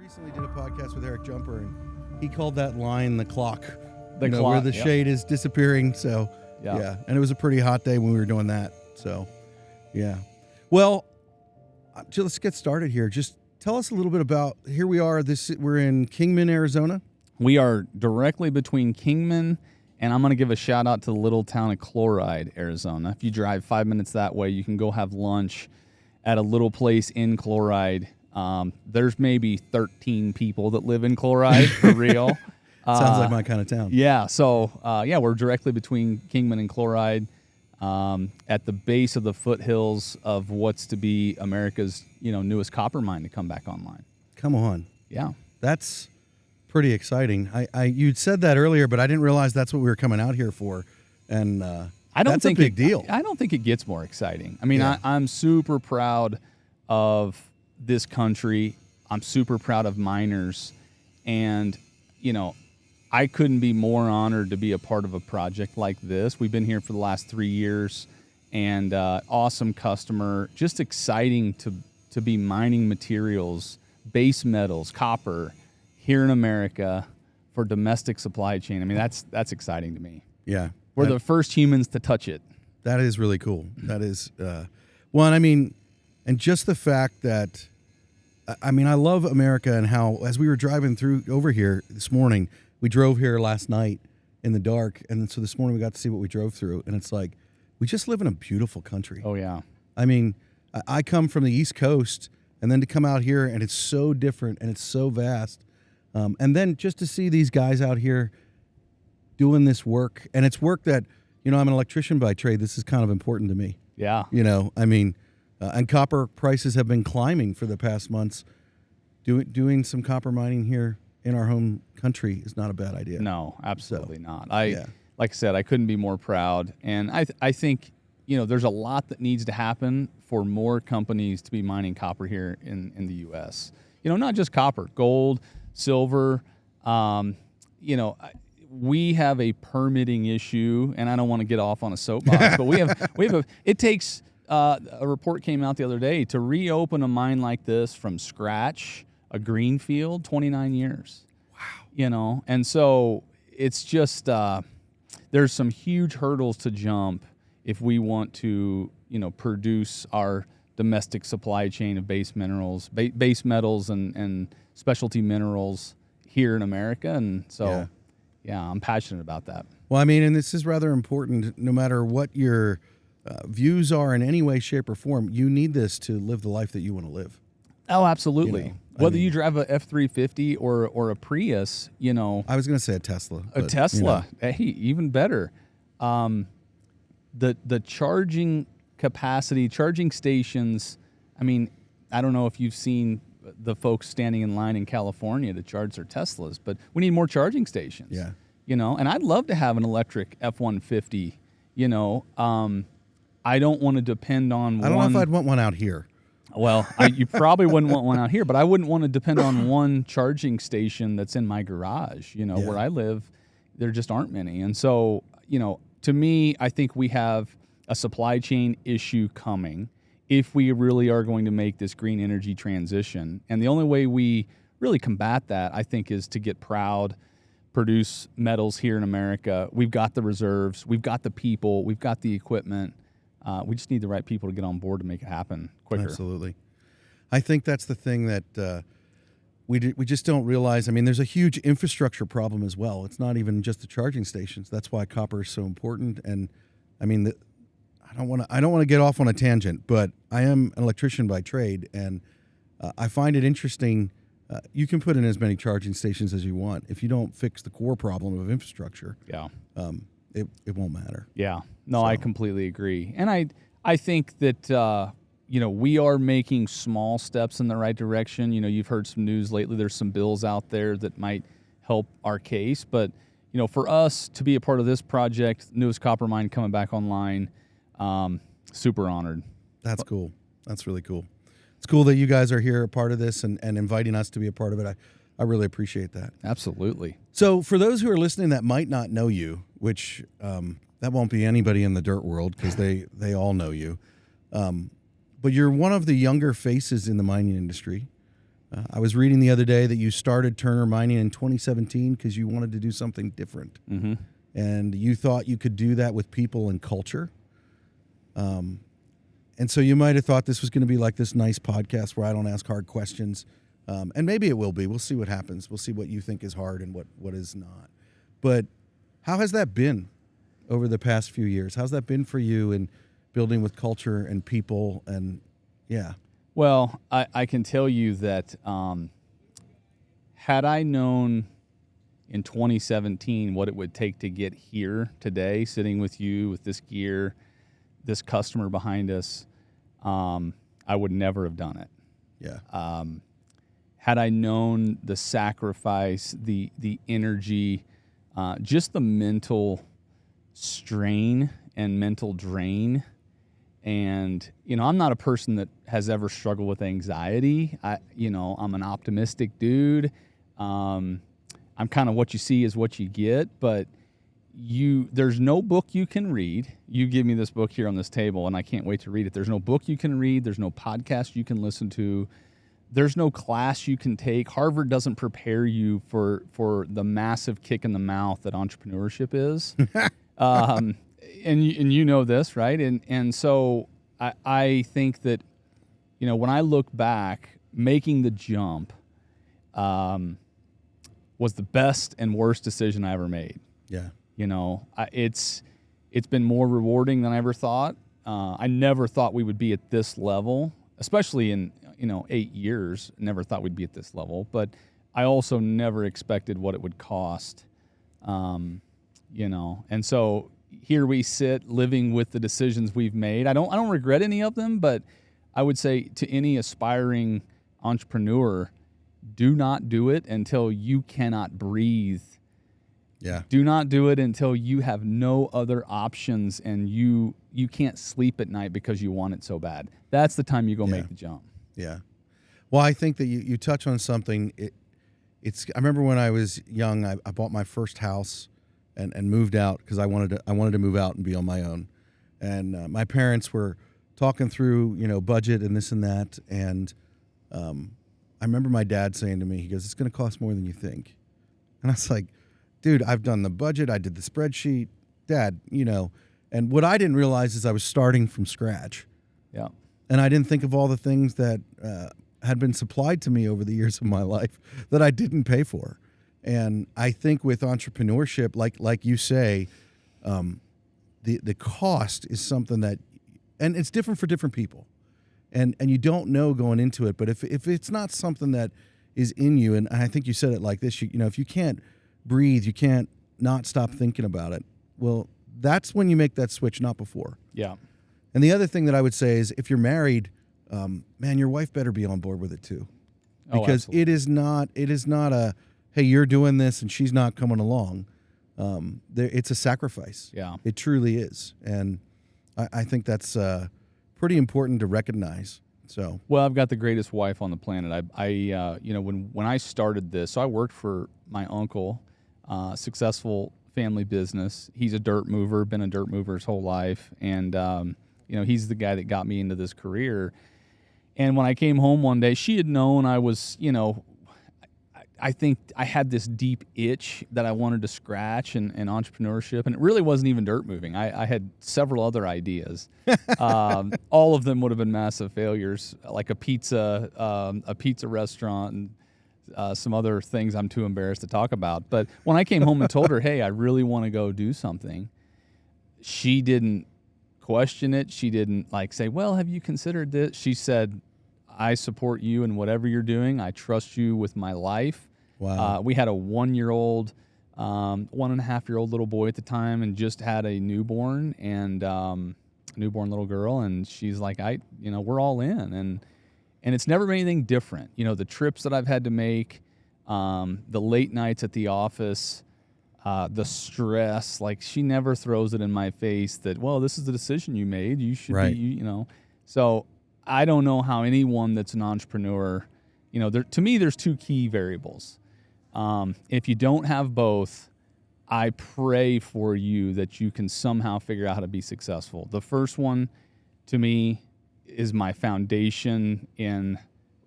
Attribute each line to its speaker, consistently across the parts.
Speaker 1: recently did a podcast with Eric Jumper, and he called that line the clock.
Speaker 2: The clock,
Speaker 1: where the
Speaker 2: yep.
Speaker 1: shade is disappearing. So, yeah. And it was a pretty hot day when we were doing that. So, yeah. Well, let's get started here. Just tell us a little bit about, here we are, we're in Kingman, Arizona.
Speaker 2: We are directly between Kingman, and I'm going to give a shout out to the little town of Chloride, Arizona. If you drive 5 minutes that way, you can go have lunch at a little place in Chloride. There's maybe 13 people that live in Chloride, for real.
Speaker 1: Sounds like my kind of town.
Speaker 2: Yeah, so, we're directly between Kingman and Chloride, at the base of the foothills of what's to be America's, newest copper mine to come back online.
Speaker 1: Come on.
Speaker 2: Yeah.
Speaker 1: That's pretty exciting. You'd said that earlier, but I didn't realize that's what we were coming out here for. And that's a big deal.
Speaker 2: I don't think it gets more exciting. I mean, I'm super proud of this country. I'm super proud of miners. And, I couldn't be more honored to be a part of a project like this. We've been here for the last 3 years, and awesome customer. Just exciting to be mining materials, base metals, copper, here in America for domestic supply chain. I mean, that's exciting to me.
Speaker 1: Yeah.
Speaker 2: We're the first humans to touch it.
Speaker 1: That is really cool. That is, and just the fact that, I love America and how, as we were driving through over here this morning, we drove here last night in the dark, and so this morning we got to see what we drove through, and it's like, we just live in a beautiful country.
Speaker 2: Oh, yeah.
Speaker 1: I mean, I come from the East Coast, and then to come out here, and it's so different, and it's so vast. And then just to see these guys out here doing this work, and it's work that, I'm an electrician by trade. This is kind of important to me.
Speaker 2: Yeah.
Speaker 1: And copper prices have been climbing for the past months. Doing some copper mining here in our home country is not a bad idea.
Speaker 2: No, absolutely not. Like I said, I couldn't be more proud. And I think, there's a lot that needs to happen for more companies to be mining copper here in the U.S. Not just copper, gold, silver. We have a permitting issue, and I don't want to get off on a soapbox, but it takes, a report came out the other day, to reopen a mine like this from scratch, a greenfield, 29 years. Wow. And so it's just, there's some huge hurdles to jump if we want to, produce our domestic supply chain of base minerals, base metals and specialty minerals here in America. And so, I'm passionate about that.
Speaker 1: Well, and this is rather important. No matter what your views are in any way, shape, or form, you need this to live the life that you want to live.
Speaker 2: Oh, absolutely. Whether you drive a F-350 or a Prius, I
Speaker 1: was going to say a Tesla.
Speaker 2: A Tesla. Hey, even better. The charging capacity, charging stations, I don't know if you've seen the folks standing in line in California to charge their Teslas, but we need more charging stations.
Speaker 1: Yeah.
Speaker 2: And I'd love to have an electric F-150, I don't want to depend on
Speaker 1: I don't know if I'd want one out here.
Speaker 2: Well, you probably wouldn't want one out here, but I wouldn't want to depend on one charging station that's in my garage. Where I live, there just aren't many. And so, to me, I think we have a supply chain issue coming if we really are going to make this green energy transition. And the only way we really combat that, I think, is to get proud, produce metals here in America. We've got the reserves, we've got the people, we've got the equipment. We just need the right people to get on board to make it happen quicker.
Speaker 1: Absolutely. I think that's the thing that we just don't realize. There's a huge infrastructure problem as well. It's not even just the charging stations. That's why copper is so important. And I don't want to get off on a tangent, but I am an electrician by trade, and I find it interesting. You can put in as many charging stations as you want. If you don't fix the core problem of infrastructure, it won't matter.
Speaker 2: Yeah. No, I completely agree. And I think that, we are making small steps in the right direction. You've heard some news lately. There's some bills out there that might help our case. But, for us to be a part of this project, newest copper mine coming back online, super honored.
Speaker 1: That's cool. That's really cool. It's cool that you guys are here, a part of this, and inviting us to be a part of it. I really appreciate that.
Speaker 2: Absolutely.
Speaker 1: So for those who are listening that might not know you, which that won't be anybody in the dirt world because they all know you, but you're one of the younger faces in the mining industry. I was reading the other day that you started Turner Mining in 2017 because you wanted to do something different.
Speaker 2: Mm-hmm.
Speaker 1: And you thought you could do that with people and culture. And so you might have thought this was going to be like this nice podcast where I don't ask hard questions. And maybe it will be. We'll see what happens. We'll see what you think is hard and what is not. But how has that been over the past few years? How's that been for you in building with culture and people? And yeah.
Speaker 2: Well, I can tell you that had I known in 2017 what it would take to get here today, sitting with you with this gear, this customer behind us, I would never have done it.
Speaker 1: Yeah.
Speaker 2: Had I known the sacrifice, the energy, just the mental strain and mental drain. And, I'm not a person that has ever struggled with anxiety. I'm an optimistic dude. I'm kind of what you see is what you get, but there's no book you can read. You give me this book here on this table, and I can't wait to read it. There's no book you can read. There's no podcast you can listen to. There's no class you can take. Harvard doesn't prepare you for the massive kick in the mouth that entrepreneurship is. And you know this, right? And so I think that, when I look back, making the jump was the best and worst decision I ever made.
Speaker 1: Yeah.
Speaker 2: It's been more rewarding than I ever thought. I never thought we would be at this level, especially in 8 years. Never thought we'd be at this level, but I also never expected what it would cost. And so here we sit living with the decisions we've made. I don't regret any of them, but I would say to any aspiring entrepreneur, do not do it until you cannot breathe.
Speaker 1: Yeah.
Speaker 2: Do not do it until you have no other options and you can't sleep at night because you want it so bad. That's the time you go make the jump.
Speaker 1: Yeah. Well, I think that you touch on something. I remember when I was young, I bought my first house and moved out because I wanted to move out and be on my own. And my parents were talking through, budget and this and that. And I remember my dad saying to me, he goes, "It's going to cost more than you think." And I was like, "Dude, I've done the budget. I did the spreadsheet, Dad, And what I didn't realize is I was starting from scratch.
Speaker 2: Yeah.
Speaker 1: And I didn't think of all the things that had been supplied to me over the years of my life that I didn't pay for. And I think with entrepreneurship, like you say, the cost is something that, and it's different for different people. And you don't know going into it. But if it's not something that is in you, and I think you said it like this, if you can't breathe, you can't not stop thinking about it. Well, that's when you make that switch, not before.
Speaker 2: Yeah.
Speaker 1: And the other thing that I would say is if you're married, man, your wife better be on board with it too. Because it is not a, hey, you're doing this and she's not coming along. It's a sacrifice.
Speaker 2: Yeah.
Speaker 1: It truly is. And I think that's pretty important to recognize. So,
Speaker 2: well, I've got the greatest wife on the planet. When I started this, so I worked for my uncle, successful family business. He's a dirt mover, been a dirt mover his whole life. And, he's the guy that got me into this career. And when I came home one day, she had known I was, I think I had this deep itch that I wanted to scratch in entrepreneurship. And it really wasn't even dirt moving. I had several other ideas. All of them would have been massive failures, like a pizza restaurant and some other things I'm too embarrassed to talk about. But when I came home and told her, hey, I really want to go do something, she didn't question it. She didn't say, well, have you considered this? She said, I support you in whatever you're doing. I trust you with my life.
Speaker 1: Wow.
Speaker 2: We had a 1-year-old, 1.5-year-old little boy at the time, and just had a newborn and newborn little girl. And she's like, we're all in. And it's never been anything different. The trips that I've had to make, the late nights at the office, the stress, she never throws it in my face that, well, this is the decision you made. You should be, So I don't know how anyone that's an entrepreneur, to me, there's two key variables. If you don't have both, I pray for you that you can somehow figure out how to be successful. The first one, to me, is my foundation in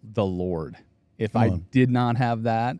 Speaker 2: the Lord, If
Speaker 1: Come
Speaker 2: I
Speaker 1: on.
Speaker 2: did not have that,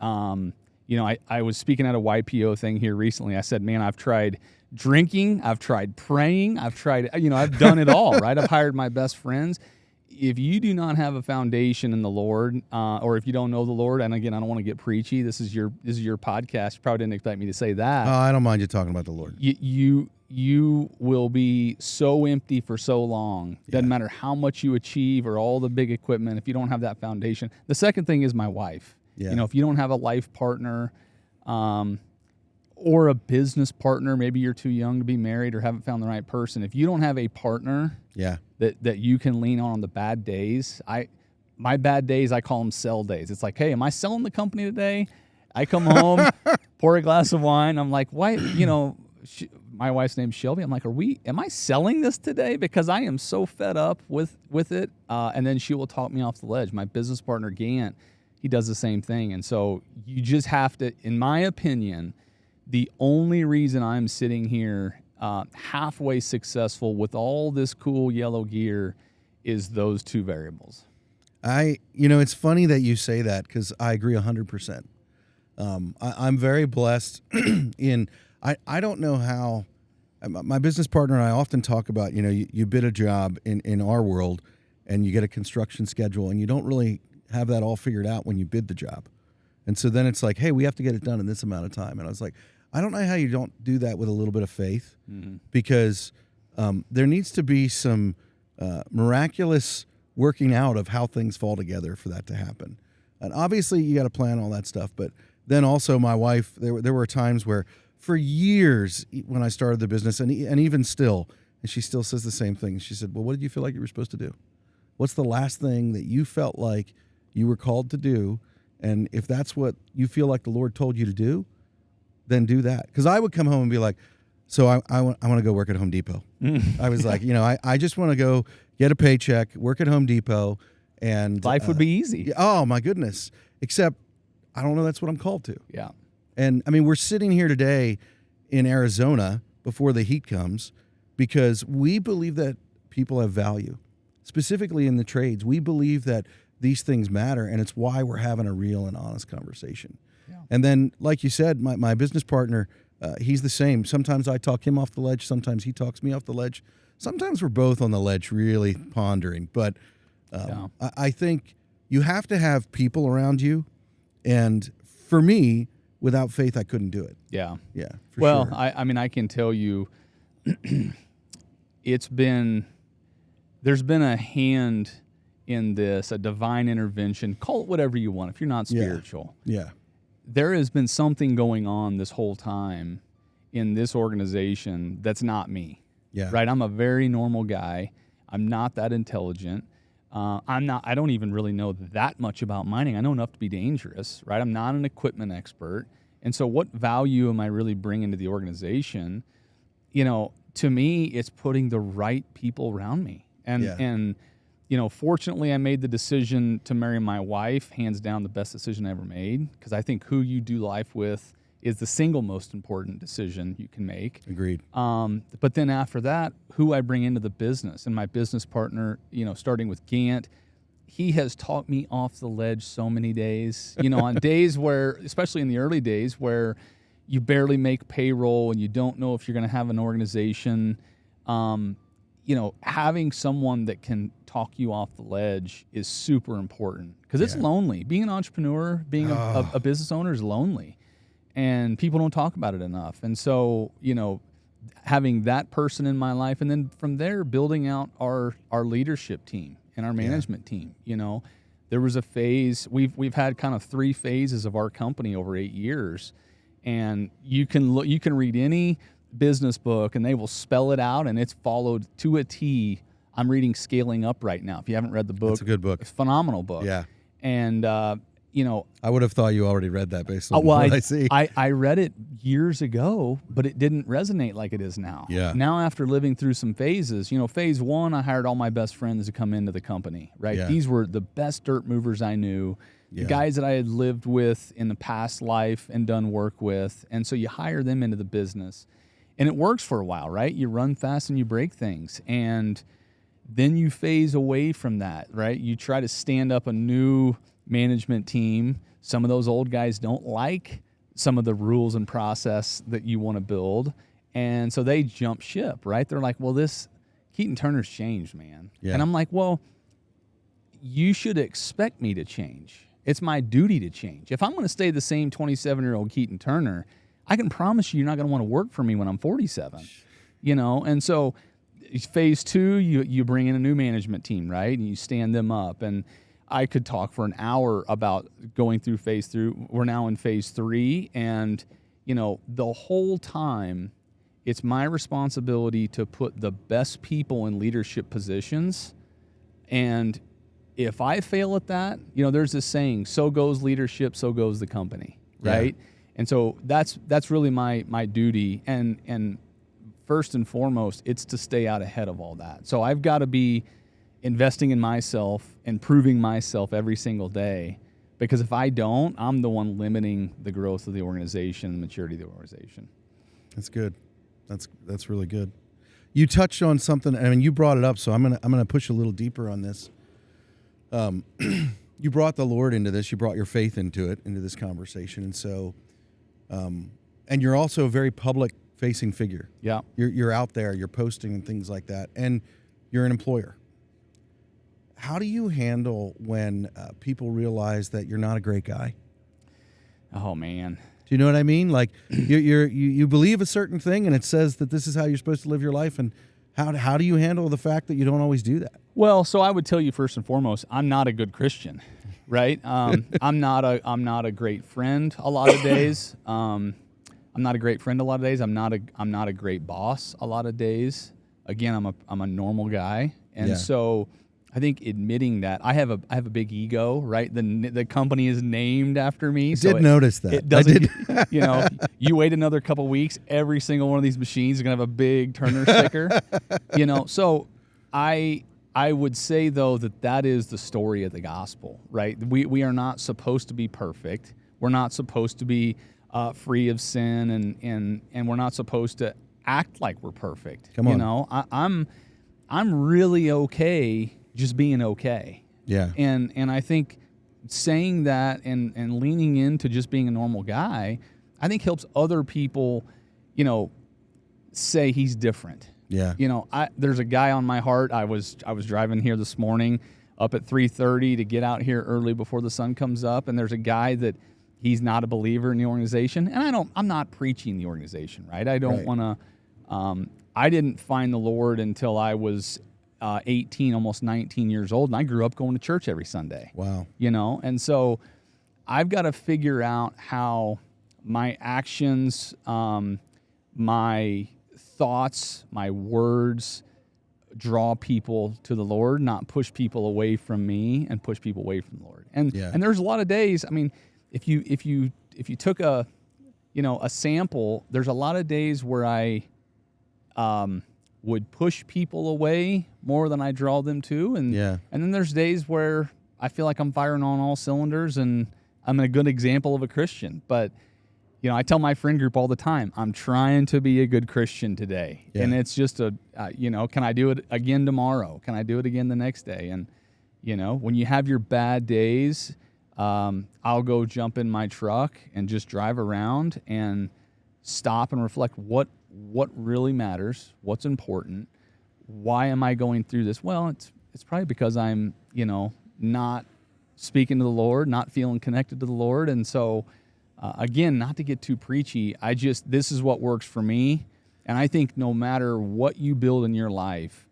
Speaker 2: I was speaking at a YPO thing here recently. I said, man, I've tried drinking, I've tried praying, I've tried, I've done it all, right? I've hired my best friends. If you do not have a foundation in the Lord, or if you don't know the Lord, and again, I don't want to get preachy. This is your podcast. You probably didn't expect me to say that.
Speaker 1: I don't mind you talking about the Lord.
Speaker 2: You will be so empty for so long. Doesn't matter how much you achieve or all the big equipment if you don't have that foundation. The second thing is my wife.
Speaker 1: Yeah.
Speaker 2: If you don't have a life partner, or a business partner, maybe you're too young to be married or haven't found the right person. If you don't have a partner that you can lean on the bad days, my bad days, I call them sell days. It's like, hey, am I selling the company today? I come home, pour a glass of wine. I'm like, why, my wife's name's Shelby. I'm like, am I selling this today? Because I am so fed up with it. And then she will talk me off the ledge. My business partner, Gant, he does the same thing. And so you just have to, in my opinion, the only reason I'm sitting here halfway successful with all this cool yellow gear is those two variables.
Speaker 1: It's funny that you say that because I agree 100%. I'm very blessed I don't know how, my business partner and I often talk about, you bid a job in our world and you get a construction schedule and you don't really have that all figured out when you bid the job. And so then it's like, hey, we have to get it done in this amount of time. And I was like, I don't know how you don't do that with a little bit of faith, because there needs to be some miraculous working out of how things fall together for that to happen. And obviously you got to plan all that stuff. But then also my wife, there were times where for years when I started the business and even still, and she still says the same thing. She said, well, what did you feel like you were supposed to do? What's the last thing that you felt like you were called to do? And if that's what you feel like the Lord told you to do, then do that. Because I would come home and be like, so I want to go work at Home Depot. I was like, I just want to go get a paycheck, work at Home Depot, and
Speaker 2: life would be easy.
Speaker 1: Oh my goodness. Except I don't know that's what I'm called to.
Speaker 2: Yeah.
Speaker 1: And I mean, we're sitting here today in Arizona before the heat comes because we believe that people have value, specifically in the trades. We believe that these things matter, and it's why we're having a real and honest conversation. Yeah. And then, like you said, my business partner, he's the same. Sometimes I talk him off the ledge. Sometimes he talks me off the ledge. Sometimes we're both on the ledge really pondering. But I think you have to have people around you. And for me, without faith, I couldn't do it.
Speaker 2: Yeah.
Speaker 1: Yeah.
Speaker 2: Well,
Speaker 1: sure.
Speaker 2: I mean, I can tell you there's been a hand in this, a divine intervention, call it whatever you want if you're not spiritual.
Speaker 1: Yeah.
Speaker 2: There has been something going on this whole time in this organization that's not me.
Speaker 1: Yeah.
Speaker 2: Right? I'm a very normal guy. I'm not that intelligent. I don't even really know that much about mining. I know enough to be dangerous, right? I'm not an equipment expert. And so what value am I really bringing to the organization? To me, it's putting the right people around me. And fortunately I made the decision to marry my wife, hands down the best decision I ever made, because I think who you do life with is the single most important decision you can make.
Speaker 1: Agreed.
Speaker 2: But then after that, who I bring into the business, and my business partner, starting with Gant, he has talked me off the ledge so many days, on days where, especially in the early days, where you barely make payroll and you don't know if you're going to have an organization. Having someone that can talk you off the ledge is super important, because it's lonely. Being an entrepreneur, being a business owner is lonely. And people don't talk about it enough. And so, having that person in my life, and then from there, building out our leadership team and our management team. There was a phase, we've had kind of 3 phases of our company over 8 years. And you can read any business book and they will spell it out, and it's followed to a T. I'm reading Scaling Up right now. If you haven't read the book,
Speaker 1: it's a good book.
Speaker 2: It's a phenomenal book.
Speaker 1: Yeah.
Speaker 2: And,
Speaker 1: I would have thought you already read that based on what I see.
Speaker 2: I read it years ago, but it didn't resonate like it is now.
Speaker 1: Yeah.
Speaker 2: Now, after living through some phases, phase 1, I hired all my best friends to come into the company, right?
Speaker 1: Yeah.
Speaker 2: These were the best dirt movers I knew, the guys that I had lived with in the past life and done work with. And so you hire them into the business. And it works for a while, right? You run fast and you break things. And then you phase away from that, right? You try to stand up a new management team, some of those old guys don't like some of the rules and process that you want to build. And so they jump ship, right? They're like, well, this Keaton Turner's changed, man.
Speaker 1: Yeah.
Speaker 2: And I'm like, well, you should expect me to change. It's my duty to change. If I'm going to stay the same 27-year-old Keaton Turner, I can promise you're not going to want to work for me when I'm 47, And so phase 2, you bring in a new management team, right? And you stand them up. And I could talk for an hour about going through phase 3. We're now in phase 3. And, the whole time, it's my responsibility to put the best people in leadership positions. And if I fail at that, there's this saying, so goes leadership, so goes the company, right? Yeah. And so that's really my duty. And first and foremost, it's to stay out ahead of all that. So I've got to be investing in myself and proving myself every single day, because if I don't, I'm the one limiting the growth of the organization, the maturity of the organization.
Speaker 1: That's good. That's really good. You touched on something. I mean, you brought it up, so I'm gonna push a little deeper on this. You brought the Lord into this. You brought your faith into this conversation, and so, and you're also a very public-facing figure.
Speaker 2: Yeah,
Speaker 1: you're out there. You're posting and things like that, and you're an employer. How do you handle when people realize that you're not a great guy?
Speaker 2: Oh man.
Speaker 1: Do you know what I mean? Like you believe a certain thing, and it says that this is how you're supposed to live your life. And how do you handle the fact that you don't always do that?
Speaker 2: Well, so I would tell you first and foremost, I'm not a good Christian, right? I'm not a great friend a lot of days. I'm not a great friend a lot of days. I'm not a great boss a lot of days. Again, I'm a normal guy, and so I think admitting that I have a big ego, right? The company is named after me.
Speaker 1: I did notice that.
Speaker 2: It doesn't, you wait another couple weeks, every single one of these machines is gonna have a big Turner sticker. So I would say though that is the story of the gospel, right? We are not supposed to be perfect. We're not supposed to be free of sin, and we're not supposed to act like we're perfect.
Speaker 1: Come on.
Speaker 2: I'm really okay just being okay.
Speaker 1: Yeah.
Speaker 2: And I think saying that and leaning into just being a normal guy, I think helps other people, say he's different.
Speaker 1: Yeah.
Speaker 2: There's a guy on my heart. I was driving here this morning up at 3:30 to get out here early before the sun comes up, and there's a guy that he's not a believer in the organization. And I'm not preaching the organization, right? I don't want to I didn't find the Lord until I was 18, almost 19 years old, and I grew up going to church every Sunday.
Speaker 1: Wow.
Speaker 2: And so I've got to figure out how my actions, my thoughts, my words draw people to the Lord, not push people away from me and push people away from the Lord. And there's a lot of days, I mean, if you took a sample, there's a lot of days where I would push people away more than I draw them to. And then there's days where I feel like I'm firing on all cylinders and I'm a good example of a Christian. But, I tell my friend group all the time, I'm trying to be a good Christian today. Yeah. And it's just can I do it again tomorrow? Can I do it again the next day? And, when you have your bad days, I'll go jump in my truck and just drive around and stop and reflect what really matters, what's important, why am I going through this? Well, it's probably because I'm, not speaking to the Lord, not feeling connected to the Lord. And so, again, not to get too preachy, this is what works for me. And I think no matter what you build in your life,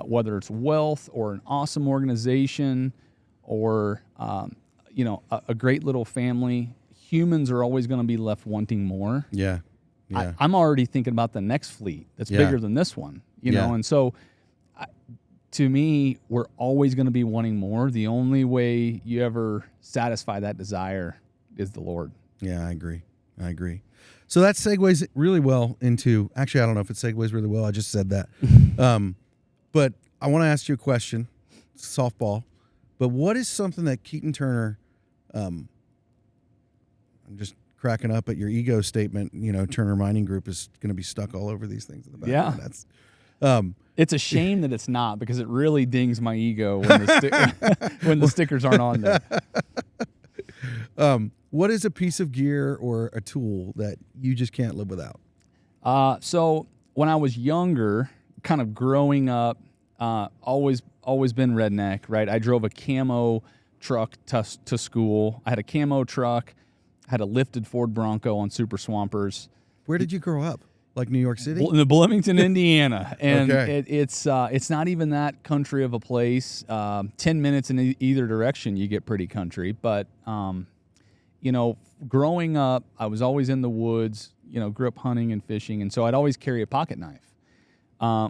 Speaker 2: whether it's wealth or an awesome organization or, a great little family, humans are always going to be left wanting more.
Speaker 1: Yeah. Yeah.
Speaker 2: I'm already thinking about the next fleet that's bigger than this one, know? And so to me, we're always going to be wanting more. The only way you ever satisfy that desire is the Lord.
Speaker 1: Yeah, I agree. So that segues really well into, actually, I don't know if it segues really well. I just said that. But I want to ask you a question, softball. But what is something that Keaton Turner, I'm just cracking up at your ego statement, Turner Mining Group is going to be stuck all over these things in the background.
Speaker 2: It's a shame that it's not, because it really dings my ego when when the stickers aren't on there.
Speaker 1: What is a piece of gear or a tool that you just can't live without?
Speaker 2: So when I was younger, kind of growing up, always been redneck, right? I drove a camo truck to school. I had a camo truck, had a lifted Ford Bronco on Super Swampers.
Speaker 1: Where did you grow up? Like New York City?
Speaker 2: In Bloomington, Indiana. And
Speaker 1: Okay.
Speaker 2: it's not even that country of a place. 10 minutes in either direction, you get pretty country. But, growing up, I was always in the woods, grew up hunting and fishing. And so I'd always carry a pocket knife.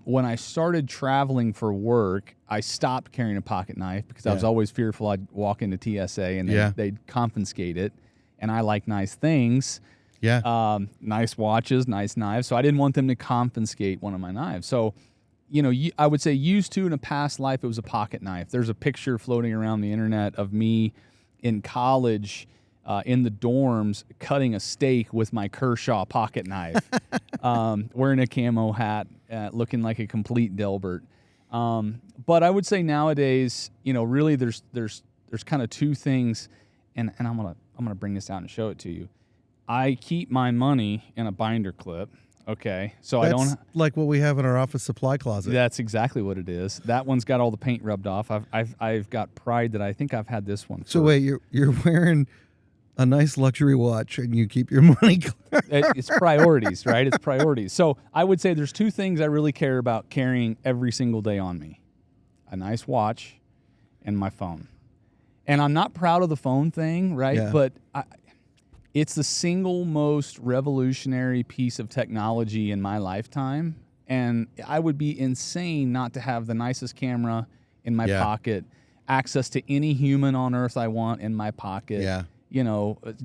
Speaker 2: When I started traveling for work, I stopped carrying a pocket knife because I was always fearful I'd walk into TSA and they'd confiscate it. And I like nice things.
Speaker 1: Yeah.
Speaker 2: Nice watches, nice knives. So I didn't want them to confiscate one of my knives. So, I would say used to in a past life, it was a pocket knife. There's a picture floating around the internet of me in college in the dorms cutting a steak with my Kershaw pocket knife, wearing a camo hat, looking like a complete Delbert. But I would say nowadays, really there's kind of two things, and I'm gonna bring this out and show it to you. I keep my money in a binder clip. Okay, so
Speaker 1: That's
Speaker 2: I don't
Speaker 1: like what we have in our office supply closet.
Speaker 2: That's exactly what it is. That one's got all the paint rubbed off. I've got pride that I think I've had this one.
Speaker 1: So wait, you're wearing a nice luxury watch and you keep your money.
Speaker 2: It's priorities, right? It's priorities. So I would say there's two things I really care about carrying every single day on me: a nice watch and my phone. And I'm not proud of the phone thing, right?
Speaker 1: Yeah.
Speaker 2: But it's the single most revolutionary piece of technology in my lifetime. And I would be insane not to have the nicest camera in my pocket, access to any human on earth I want in my pocket.
Speaker 1: Yeah.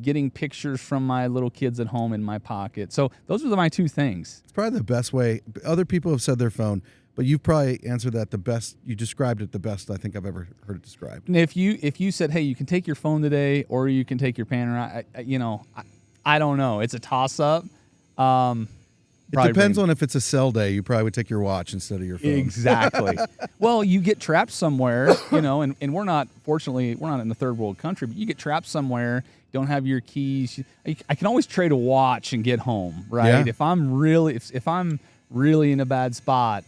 Speaker 2: Getting pictures from my little kids at home in my pocket. So those are my two things.
Speaker 1: It's probably the best way. Other people have said their phone, but you've probably answered that the best. You described it the best I think I've ever heard it described.
Speaker 2: And if you said, hey, you can take your phone today or you can take your pen, I don't know. It's a toss-up.
Speaker 1: It depends on if it's a sell day. You probably would take your watch instead of your phone.
Speaker 2: Exactly. Well, you get trapped somewhere, and we're not in a third world country, but you get trapped somewhere, don't have your keys. I can always trade a watch and get home, right?
Speaker 1: Yeah.
Speaker 2: If I'm really in a bad spot,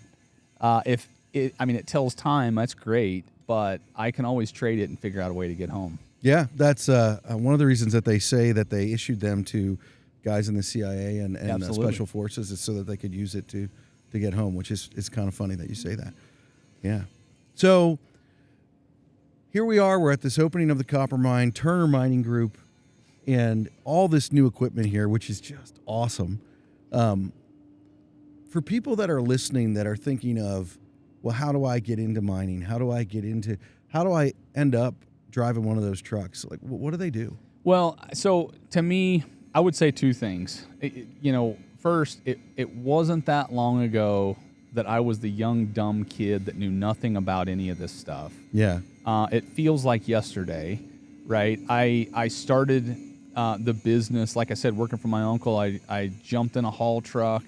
Speaker 2: it tells time, that's great, but I can always trade it and figure out a way to get home.
Speaker 1: Yeah, that's one of the reasons that they say that they issued them to guys in the CIA and special forces is so that they could use it to get home, which is kind of funny that you say that. Yeah. So here we are. We're at this opening of the copper mine, Turner Mining Group, and all this new equipment here, which is just awesome. For people that are listening that are thinking of, well, how do I get into mining? How do I end up driving one of those trucks? Like, what do they do?
Speaker 2: Well, so to me, I would say two things. First, it wasn't that long ago that I was the young, dumb kid that knew nothing about any of this stuff.
Speaker 1: Yeah.
Speaker 2: It feels like yesterday, right? I started the business, like I said, working for my uncle. I jumped in a haul truck,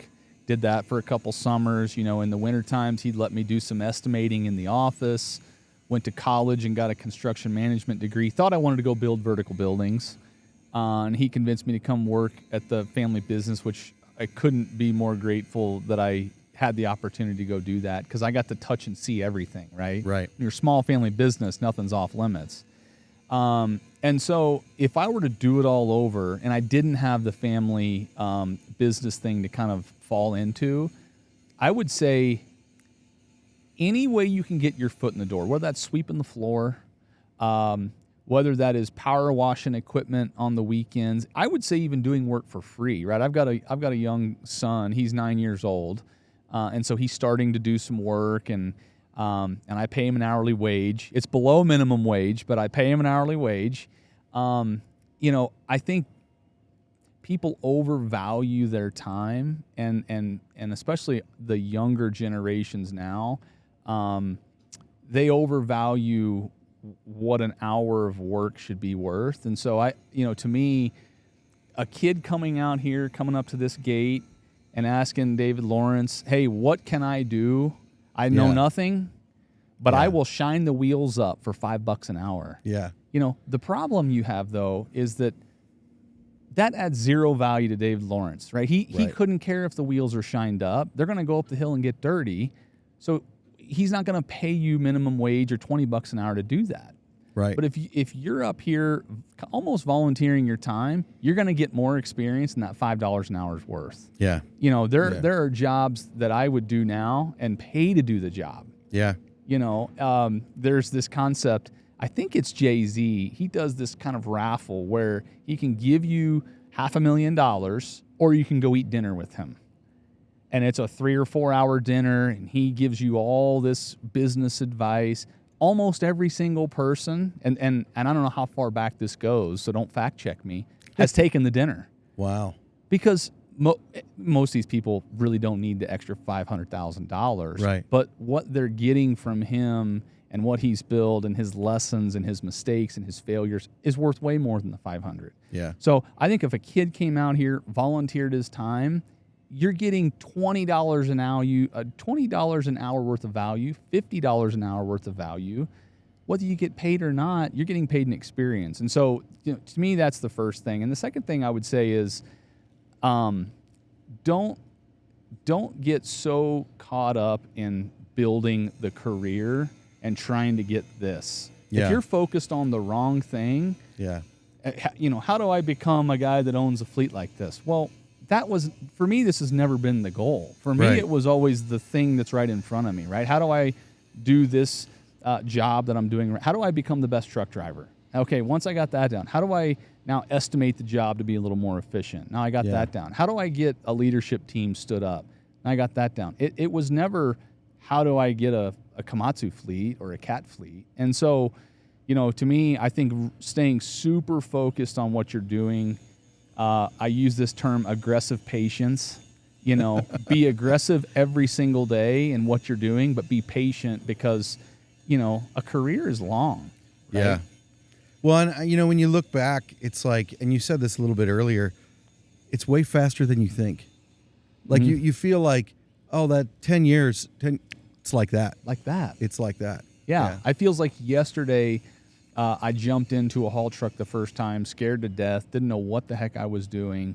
Speaker 2: did that for a couple summers. In the winter times, he'd let me do some estimating in the office. Went to college and got a construction management degree. Thought I wanted to go build vertical buildings. And he convinced me to come work at the family business, which I couldn't be more grateful that I had the opportunity to go do that, because I got to touch and see everything, right?
Speaker 1: Right.
Speaker 2: When you're a small family business, nothing's off limits. And so if I were to do it all over and I didn't have the family business thing to kind of fall into, I would say any way you can get your foot in the door, whether that's sweeping the floor, whether that is power washing equipment on the weekends, I would say even doing work for free, right? I've got a young son. He's 9 years old, and so he's starting to do some work, and I pay him an hourly wage. It's below minimum wage, but I pay him an hourly wage. I think people overvalue their time, and especially the younger generations now, they overvalue what an hour of work should be worth. And so to me, a kid coming out here, coming up to this gate and asking David Lawrence, hey, what can I do? I know nothing, but I will shine the wheels up for $5 an hour.
Speaker 1: Yeah.
Speaker 2: You know, the problem you have, though, is that adds zero value to David Lawrence, right? He couldn't care if the wheels are shined up. They're going to go up the hill and get dirty. So he's not going to pay you minimum wage or $20 an hour to do that.
Speaker 1: Right.
Speaker 2: But if you're up here almost volunteering your time, you're going to get more experience than that $5 an hour is worth.
Speaker 1: Yeah.
Speaker 2: You know, there are jobs that I would do now and pay to do the job.
Speaker 1: Yeah.
Speaker 2: You know, there's this concept, I think it's Jay-Z. He does this kind of raffle where he can give you $500,000 or you can go eat dinner with him. And it's a 3 or 4 hour dinner, and he gives you all this business advice. Almost every single person, and I don't know how far back this goes, so don't fact check me, has taken the dinner.
Speaker 1: Wow.
Speaker 2: Because most of these people really don't need the extra $500,000.
Speaker 1: Right.
Speaker 2: But what they're getting from him and what he's built and his lessons and his mistakes and his failures is worth way more than the $500.
Speaker 1: Yeah.
Speaker 2: So I think if a kid came out here, volunteered his time, you're getting $20 an hour, $20 an hour worth of value, $50 an hour worth of value. Whether you get paid or not, you're getting paid an experience. And so, you know, to me, that's the first thing. And the second thing I would say is, don't get so caught up in building the career and trying to get this.
Speaker 1: Yeah.
Speaker 2: If you're focused on the wrong thing, you know, how do I become a guy that owns a fleet like this? Well, for me, this has never been the goal. For me, it was always the thing that's right in front of me, right? How do I do this job that I'm doing? How do I become the best truck driver? Okay, once I got that down, how do I now estimate the job to be a little more efficient? Now I got that down. How do I get a leadership team stood up? Now I got that down. It was never, how do I get a Komatsu fleet or a cat fleet? And so, you know, to me, I think staying super focused on what you're doing, I use this term aggressive patience. You know, be aggressive every single day in what you're doing, but be patient because, you know, a career is long. Right?
Speaker 1: Yeah. Well, and, you know, when you look back, it's like, and you said this a little bit earlier, it's way faster than you think. Like you feel like, oh, that 10 years, it's like that.
Speaker 2: Like that.
Speaker 1: It's like that.
Speaker 2: Yeah. It feels like yesterday I jumped into a haul truck the first time, scared to death, didn't know what the heck I was doing.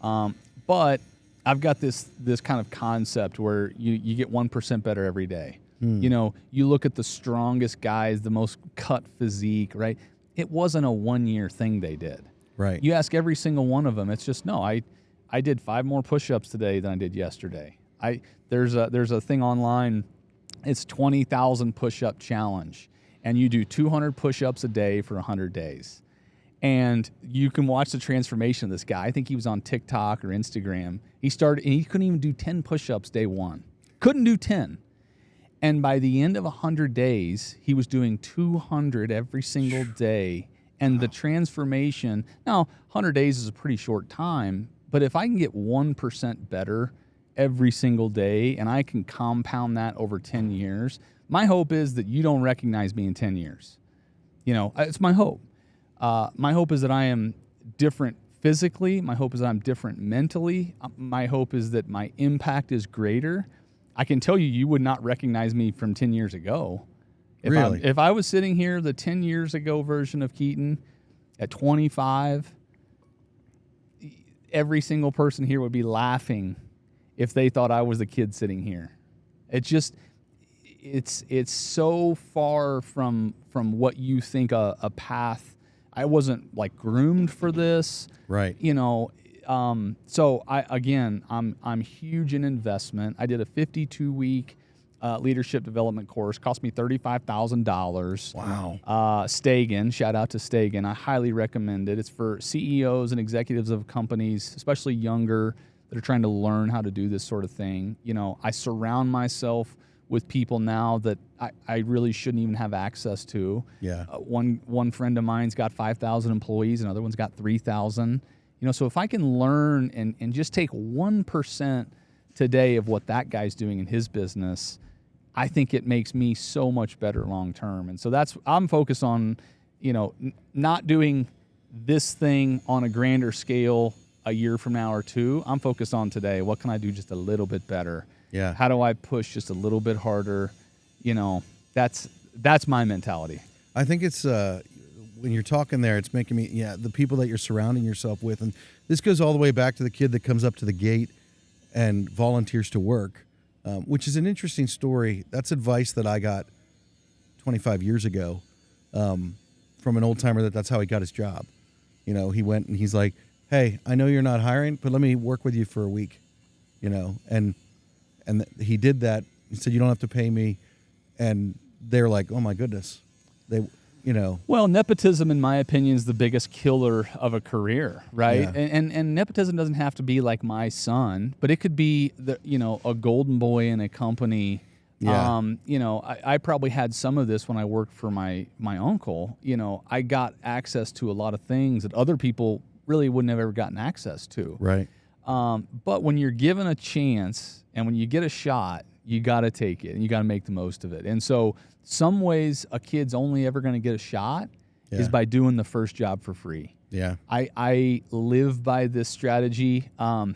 Speaker 2: But I've got this kind of concept where you get 1% better every day. You know, you look at the strongest guys, the most cut physique, right? It wasn't a 1 year thing they did.
Speaker 1: Right.
Speaker 2: You ask every single one of them, it's just, no, I did 5 more push-ups today than I did yesterday. There's a thing online, it's 20,000 push-up challenge, and you do 200 push-ups a day for 100 days. And you can watch the transformation of this guy. I think he was on TikTok or Instagram. He started, and he couldn't even do 10 push-ups day one. Couldn't do 10. And by the end of 100 days, he was doing 200 every single day. And the transformation, now 100 days is a pretty short time, but if I can get 1% better every single day and I can compound that over 10 years, my hope is that you don't recognize me in 10 years. You know, it's my hope. My hope is that I am different physically. My hope is that I'm different mentally. My hope is that my impact is greater. I can tell you would not recognize me from 10 years ago. If I was sitting here, the 10 years ago version of Keaton at 25, every single person here would be laughing if they thought I was the kid sitting here. It's so far from what you think a path. I wasn't like groomed for this.
Speaker 1: Right.
Speaker 2: You know, so I'm huge in investment. I did a 52-week leadership development course, cost me $35,000.
Speaker 1: Wow.
Speaker 2: Stagen, shout out to Stagen. I highly recommend it. It's for CEOs and executives of companies, especially younger, that are trying to learn how to do this sort of thing. You know, I surround myself with people now that I really shouldn't even have access to.
Speaker 1: Yeah.
Speaker 2: One friend of mine's got 5,000 employees, another one's got 3,000. You know, so if I can learn and just take 1% today of what that guy's doing in his business, I think it makes me so much better long term. And so I'm focused on, you know, not doing this thing on a grander scale a year from now or two. I'm focused on today. What can I do just a little bit better?
Speaker 1: Yeah.
Speaker 2: How do I push just a little bit harder? You know, that's my mentality.
Speaker 1: I think it's when you're talking there, it's making me the people that you're surrounding yourself with, and this goes all the way back to the kid that comes up to the gate and volunteers to work, which is an interesting story. That's advice that I got 25 years ago from an old timer that's how he got his job. You know, he went and he's like, "Hey, I know you're not hiring, but let me work with you for a week." You know, and he did that. He said, "You don't have to pay me," and they're like, "Oh my goodness," you know.
Speaker 2: Well, nepotism, in my opinion, is the biggest killer of a career, right?
Speaker 1: Yeah.
Speaker 2: And nepotism doesn't have to be like my son, but it could be a golden boy in a company.
Speaker 1: Yeah.
Speaker 2: I probably had some of this when I worked for my uncle. You know, I got access to a lot of things that other people really wouldn't have ever gotten access to.
Speaker 1: Right.
Speaker 2: But when you're given a chance and when you get a shot, you got to take it and you got to make the most of it. And so some ways a kid's only ever going to get a shot is by doing the first job for free.
Speaker 1: Yeah.
Speaker 2: I live by this strategy. Man,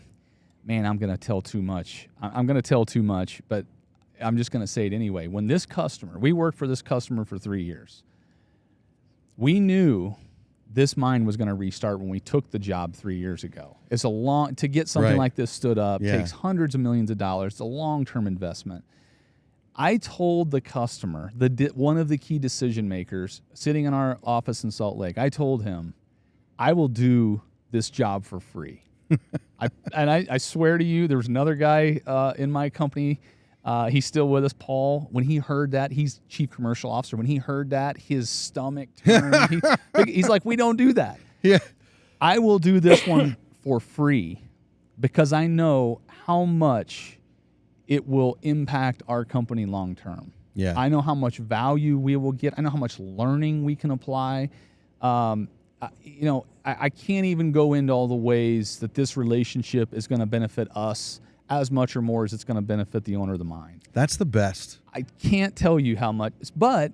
Speaker 2: I'm going to tell too much. I'm going to tell too much, but I'm just going to say it anyway. When we worked for this customer for 3 years. We knew this mine was going to restart when we took the job 3 years ago. It's to get something like this stood up, takes hundreds of millions of dollars. It's a long-term investment. I told the customer, one of the key decision makers sitting in our office in Salt Lake, I told him, I will do this job for free. I swear to you, there was another guy in my company. He's still with us, Paul. When he heard that, he's chief commercial officer. When he heard that, his stomach turned. He's like, we don't do that.
Speaker 1: Yeah.
Speaker 2: I will do this one for free because I know how much it will impact our company long term.
Speaker 1: Yeah.
Speaker 2: I know how much value we will get. I know how much learning we can apply. I can't even go into all the ways that this relationship is going to benefit us as much or more as it's going to benefit the owner of the mine.
Speaker 1: That's the best.
Speaker 2: I can't tell you how much, but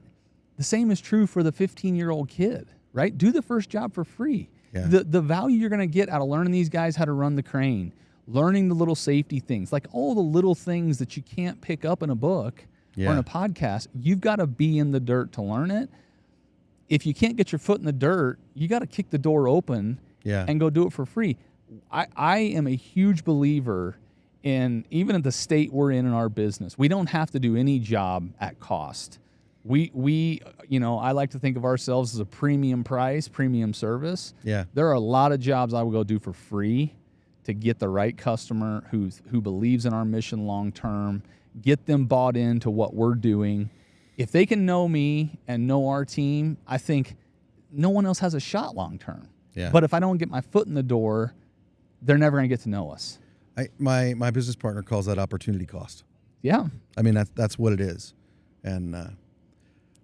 Speaker 2: the same is true for the 15-year-old kid, right? Do the first job for free.
Speaker 1: Yeah.
Speaker 2: The value you're going to get out of learning these guys how to run the crane, learning the little safety things, like all the little things that you can't pick up in a book or in a podcast, you've got to be in the dirt to learn it. If you can't get your foot in the dirt, you got to kick the door open and go do it for free. I am a huge believer in, even at the state we're in our business, we don't have to do any job at cost. I like to think of ourselves as a premium price, premium service.
Speaker 1: Yeah.
Speaker 2: There are a lot of jobs I will go do for free to get the right customer who believes in our mission long term, get them bought into what we're doing. If they can know me and know our team, I think no one else has a shot long term.
Speaker 1: Yeah.
Speaker 2: But if I don't get my foot in the door, they're never going to get to know us.
Speaker 1: My business partner calls that opportunity cost.
Speaker 2: Yeah.
Speaker 1: I mean, that's what it is. And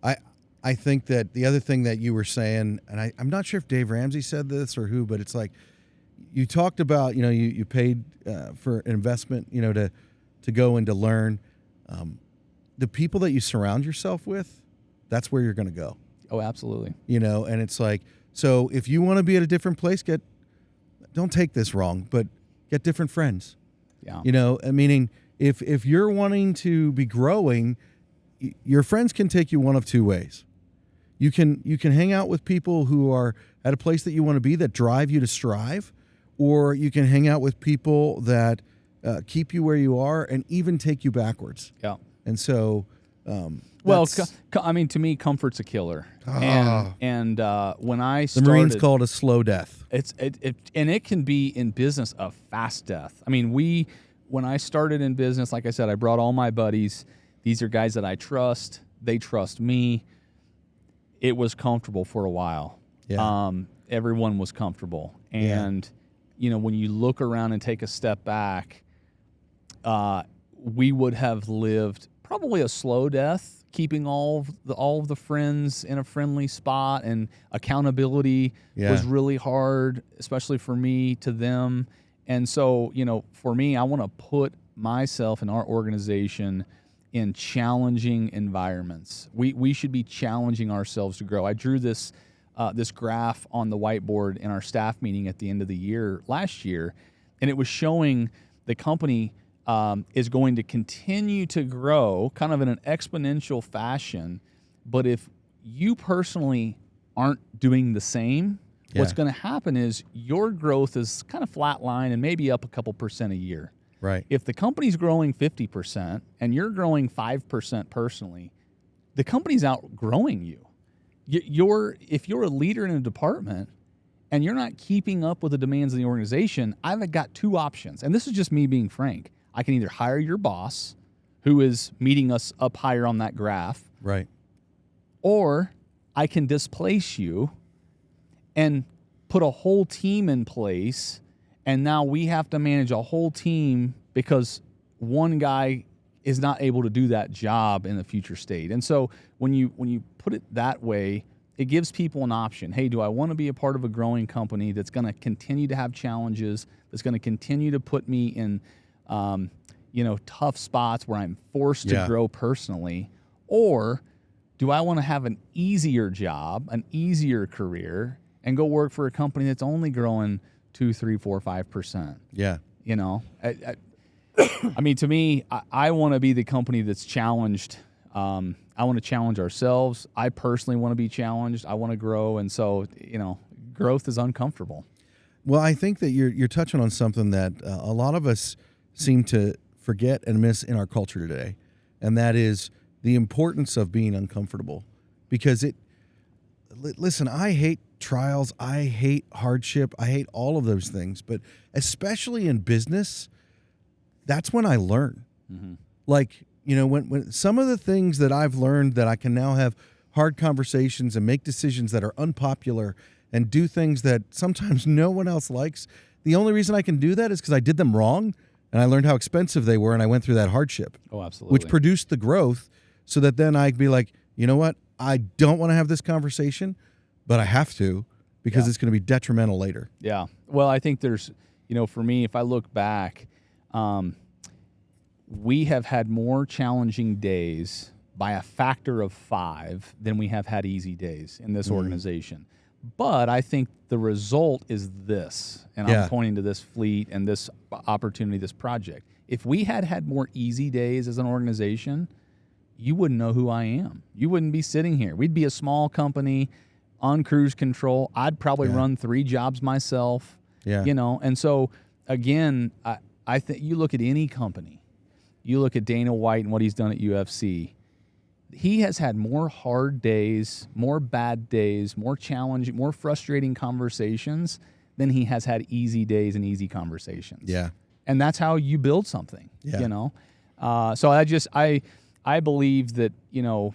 Speaker 1: I think that the other thing that you were saying, and I'm not sure if Dave Ramsey said this or who, but it's like you talked about, you paid for an investment, to go and to learn. The people that you surround yourself with, that's where you're going to go.
Speaker 2: Oh, absolutely.
Speaker 1: And it's like, so if you want to be at a different place, don't take this wrong, but get different friends.
Speaker 2: Yeah.
Speaker 1: Meaning if you're wanting to be growing, your friends can take you one of two ways. You can hang out with people who are at a place that you want to be, that drive you to strive, or you can hang out with people that keep you where you are and even take you backwards.
Speaker 2: Yeah.
Speaker 1: And so,
Speaker 2: to me, comfort's a killer. And when I started,
Speaker 1: the Marines call it a slow death.
Speaker 2: And it can be in business a fast death. I mean, when I started in business, like I said, I brought all my buddies. These are guys that I trust. They trust me. It was comfortable for a while.
Speaker 1: Yeah.
Speaker 2: Everyone was comfortable. And, when you look around and take a step back, we would have lived probably a slow death, keeping all of the friends in a friendly spot, and accountability was really hard, especially for me to them. And so, for me, I want to put myself and our organization in challenging environments. We should be challenging ourselves to grow. I drew this this graph on the whiteboard in our staff meeting at the end of the year last year, and it was showing the company is going to continue to grow kind of in an exponential fashion. But if you personally aren't doing the same, what's going to happen is your growth is kind of flatline and maybe up a couple percent a year.
Speaker 1: Right.
Speaker 2: If the company's growing 50% and you're growing 5% personally, the company's outgrowing you. If you're a leader in a department and you're not keeping up with the demands of the organization, I've got two options. And this is just me being frank. I can either hire your boss, who is meeting us up higher on that graph,
Speaker 1: Right.
Speaker 2: or I can displace you and put a whole team in place, and now we have to manage a whole team because one guy is not able to do that job in the future state. And so when you put it that way, it gives people an option. Hey, do I want to be a part of a growing company that's going to continue to have challenges, that's going to continue to put me in tough spots where I'm forced to grow personally, or do I want to have an easier job, an easier career, and go work for a company that's only growing 2, 3, 4, 5%?
Speaker 1: Yeah.
Speaker 2: I mean, to me, I want to be the company that's challenged. I want to challenge ourselves. I personally want to be challenged. I want to grow. And so, growth is uncomfortable.
Speaker 1: Well, I think that you're touching on something that a lot of us seem to forget and miss in our culture today, and that is the importance of being uncomfortable. Because listen, I hate trials, I hate hardship, I hate all of those things, but especially in business, that's when I learn. Mm-hmm. Like, when some of the things that I've learned that I can now have hard conversations and make decisions that are unpopular and do things that sometimes no one else likes. The only reason I can do that is because I did them wrong and I learned how expensive they were and I went through that hardship.
Speaker 2: Oh, absolutely.
Speaker 1: Which produced the growth so that then I'd be like, you know what? I don't want to have this conversation, but I have to because it's going to be detrimental later. Yeah.
Speaker 2: Well, I think there's, for me, if I look back, we have had more challenging days by a factor of 5 than we have had easy days in this organization. But I think the result is this, and I'm pointing to this fleet and this opportunity, this project. If we had had more easy days as an organization, you wouldn't know who I am. You wouldn't be sitting here. We'd be a small company on cruise control. I'd probably run 3 jobs myself.
Speaker 1: Yeah.
Speaker 2: And so again, I think you look at any company, you look at Dana White and what he's done at UFC. He has had more hard days, more bad days, more challenging, more frustrating conversations than he has had easy days and easy conversations.
Speaker 1: Yeah.
Speaker 2: And that's how you build something, So I believe that,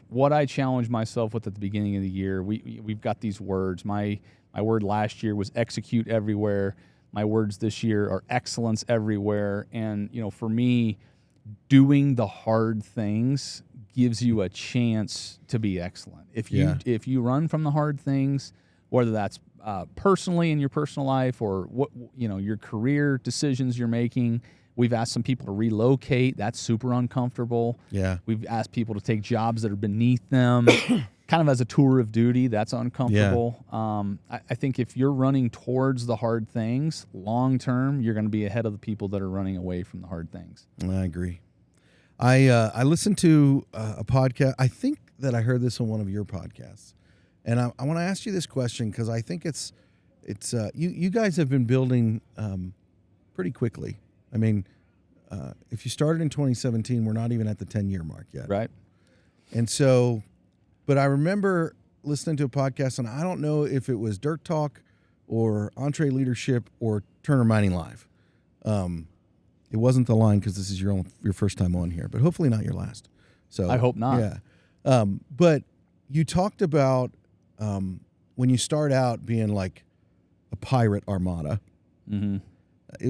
Speaker 2: what I challenged myself with at the beginning of the year, we've got these words. My word last year was execute everywhere. My words this year are excellence everywhere. And, for me, doing the hard things gives you a chance to be excellent. If you run from the hard things, whether that's personally in your personal life or what your career decisions you're making. We've asked some people to relocate. That's super uncomfortable.
Speaker 1: Yeah.
Speaker 2: We've asked people to take jobs that are beneath them, kind of as a tour of duty. That's uncomfortable. Yeah. I think if you're running towards the hard things, long term, you're going to be ahead of the people that are running away from the hard things.
Speaker 1: I agree. I listened to a podcast. I think that I heard this on one of your podcasts, and I want to ask you this question because I think it's you guys have been building pretty quickly. I mean, if you started in 2017, we're not even at the 10-year mark yet.
Speaker 2: Right.
Speaker 1: And so, but I remember listening to a podcast, and I don't know if it was Dirt Talk or Entree Leadership or Turner Mining Live. It wasn't the line because this is your first time on here, but hopefully not your last. So
Speaker 2: I hope not.
Speaker 1: Yeah. But you talked about when you start out being like a pirate armada.
Speaker 2: Mm-hmm.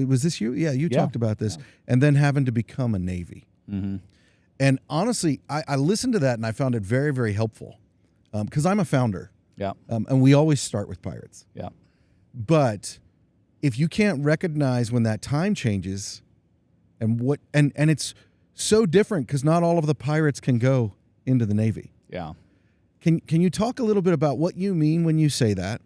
Speaker 1: Was this you? Yeah, you talked about this. Yeah. And then having to become a Navy.
Speaker 2: Mm-hmm.
Speaker 1: And honestly, I listened to that and I found it very, very helpful because I'm a founder.
Speaker 2: Yeah.
Speaker 1: And we always start with pirates.
Speaker 2: Yeah.
Speaker 1: But if you can't recognize when that time changes and it's so different because not all of the pirates can go into the Navy.
Speaker 2: Yeah.
Speaker 1: Can you talk a little bit about what you mean when you say that,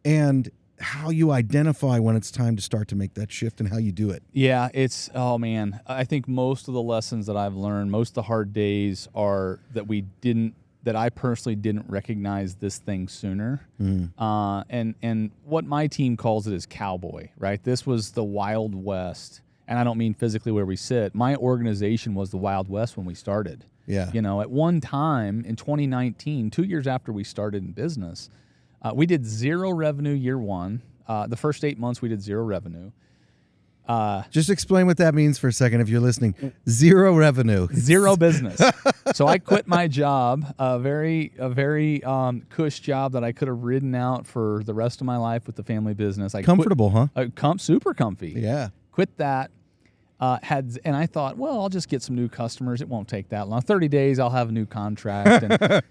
Speaker 1: and how you identify when it's time to start to make that shift and how you do it?
Speaker 2: Yeah, oh man, I think most of the lessons that I've learned, most of the hard days are that I personally didn't recognize this thing sooner. And what my team calls it is cowboy, right? This was the Wild West. And I don't mean physically where we sit. My organization was the Wild West when we started.
Speaker 1: Yeah.
Speaker 2: At one time in 2019, 2 years after we started in business, we did zero revenue year one. The first 8 months we did zero revenue.
Speaker 1: Just explain what that means for a second if you're listening. Zero revenue.
Speaker 2: Zero business. So I quit my job, a very cush job that I could have ridden out for the rest of my life with the family business.
Speaker 1: Comfortable, huh?
Speaker 2: Super comfy.
Speaker 1: Yeah.
Speaker 2: Quit that. And I thought, well, I'll just get some new customers. It won't take that long. 30 days, I'll have a new contract. And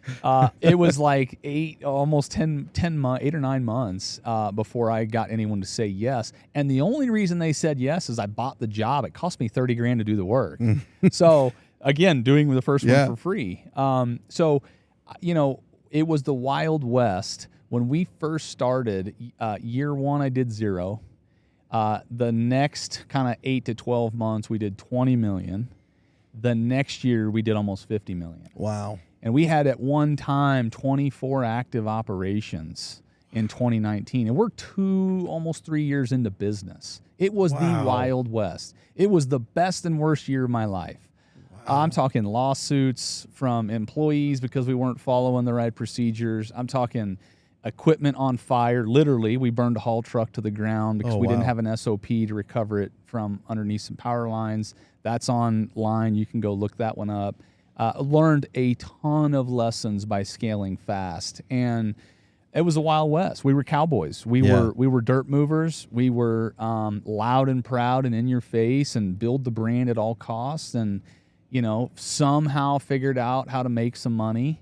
Speaker 2: it was like 8 or 9 months before I got anyone to say yes. And the only reason they said yes is I bought the job. It cost me $30,000 to do the work. So again, doing the first one for free. It was the Wild West. When we first started, year one, I did zero. The next kind of 8 to 12 months, we did 20 million. The next year, we did almost 50 million.
Speaker 1: Wow.
Speaker 2: And we had at one time 24 active operations in 2019. And we're almost 3 years into business. It was the Wild West. It was the best and worst year of my life. Wow. I'm talking lawsuits from employees because we weren't following the right procedures. I'm talking equipment on fire. Literally, we burned a haul truck to the ground because we didn't have an SOP to recover it from underneath some power lines. That's online. You can go look that one up. Learned a ton of lessons by scaling fast. And it was a Wild West. We were cowboys. We were dirt movers. We were loud and proud and in your face and build the brand at all costs, and somehow figured out how to make some money.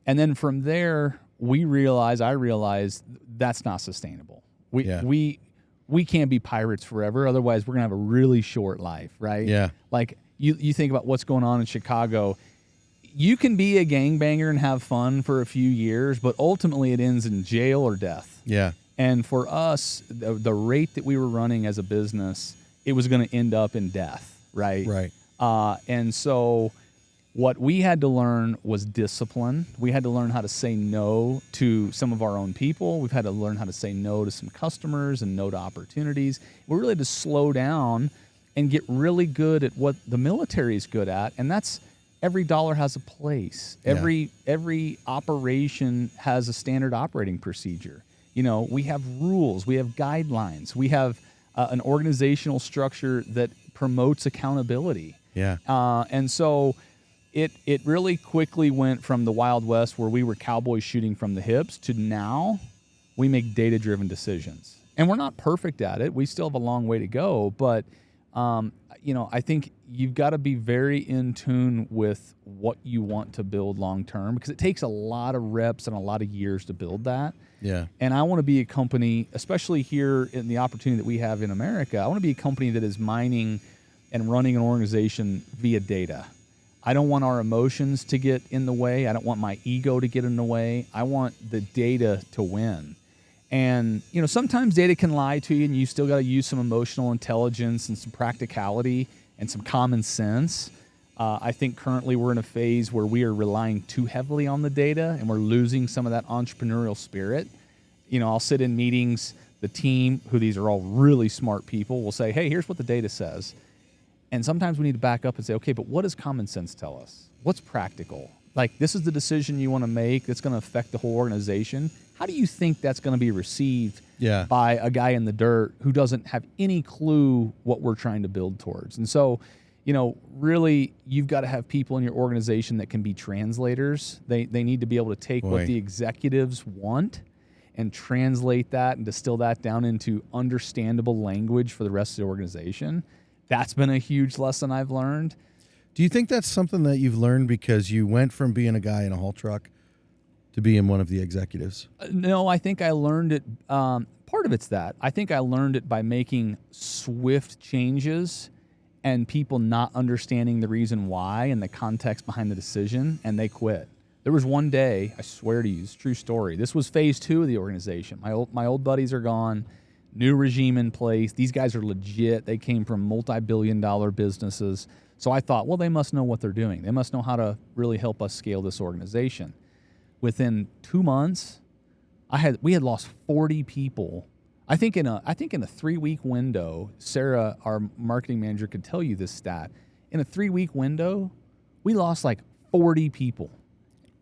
Speaker 2: And then from there, I realized that's not sustainable. We can't be pirates forever. Otherwise, we're going to have a really short life, right?
Speaker 1: Yeah.
Speaker 2: Like you think about what's going on in Chicago. You can be a gangbanger and have fun for a few years, but ultimately it ends in jail or death.
Speaker 1: Yeah.
Speaker 2: And for us, the rate that we were running as a business, it was going to end up in death, right?
Speaker 1: Right.
Speaker 2: And so what we had to learn was discipline. We had to learn how to say no to some of our own people. We've had to learn how to say no to some customers and no to opportunities. We really had to slow down and get really good at what the military is good at, and that's every dollar has a place. Every operation has a standard operating procedure. We have rules. We have guidelines. We have an organizational structure that promotes accountability.
Speaker 1: Yeah.
Speaker 2: And so it really quickly went from the Wild West, where we were cowboys shooting from the hips, to now we make data-driven decisions. And we're not perfect at it. We still have a long way to go. But, I think you've got to be very in tune with what you want to build long-term, because it takes a lot of reps and a lot of years to build that.
Speaker 1: Yeah.
Speaker 2: And I want to be a company, especially here in the opportunity that we have in America, I want to be a company that is mining and running an organization via data. I don't want our emotions to get in the way. I don't want my ego to get in the way. I want the data to win. And, sometimes data can lie to you, and you still got to use some emotional intelligence and some practicality and some common sense. I think currently we're in a phase where we are relying too heavily on the data, and we're losing some of that entrepreneurial spirit. I'll sit in meetings, the team, these are all really smart people, will say, hey, here's what the data says. And sometimes we need to back up and say, okay, but what does common sense tell us? What's practical? Like, this is the decision you want to make that's going to affect the whole organization. How do you think that's going to be received by a guy in the dirt who doesn't have any clue what we're trying to build towards? And so, really, you've got to have people in your organization that can be translators. They need to be able to take what the executives want and translate that and distill that down into understandable language for the rest of the organization. That's been a huge lesson I've learned.
Speaker 1: Do you think that's something that you've learned because you went from being a guy in a haul truck to being one of the executives?
Speaker 2: No, I think I learned it. Part of it's that. I think I learned it by making swift changes and people not understanding the reason why and the context behind the decision, and they quit. There was one day, I swear to you, it's a true story. This was phase 2 of the organization. My old buddies are gone, new regime in place. These guys are legit. They came from multi-billion-dollar businesses. So I thought, well, they must know what they're doing. They must know how to really help us scale this organization. Within 2 months, we had lost 40 people. I think in a 3-week window, Sarah, our marketing manager, could tell you this stat. In a 3-week window, we lost like 40 people.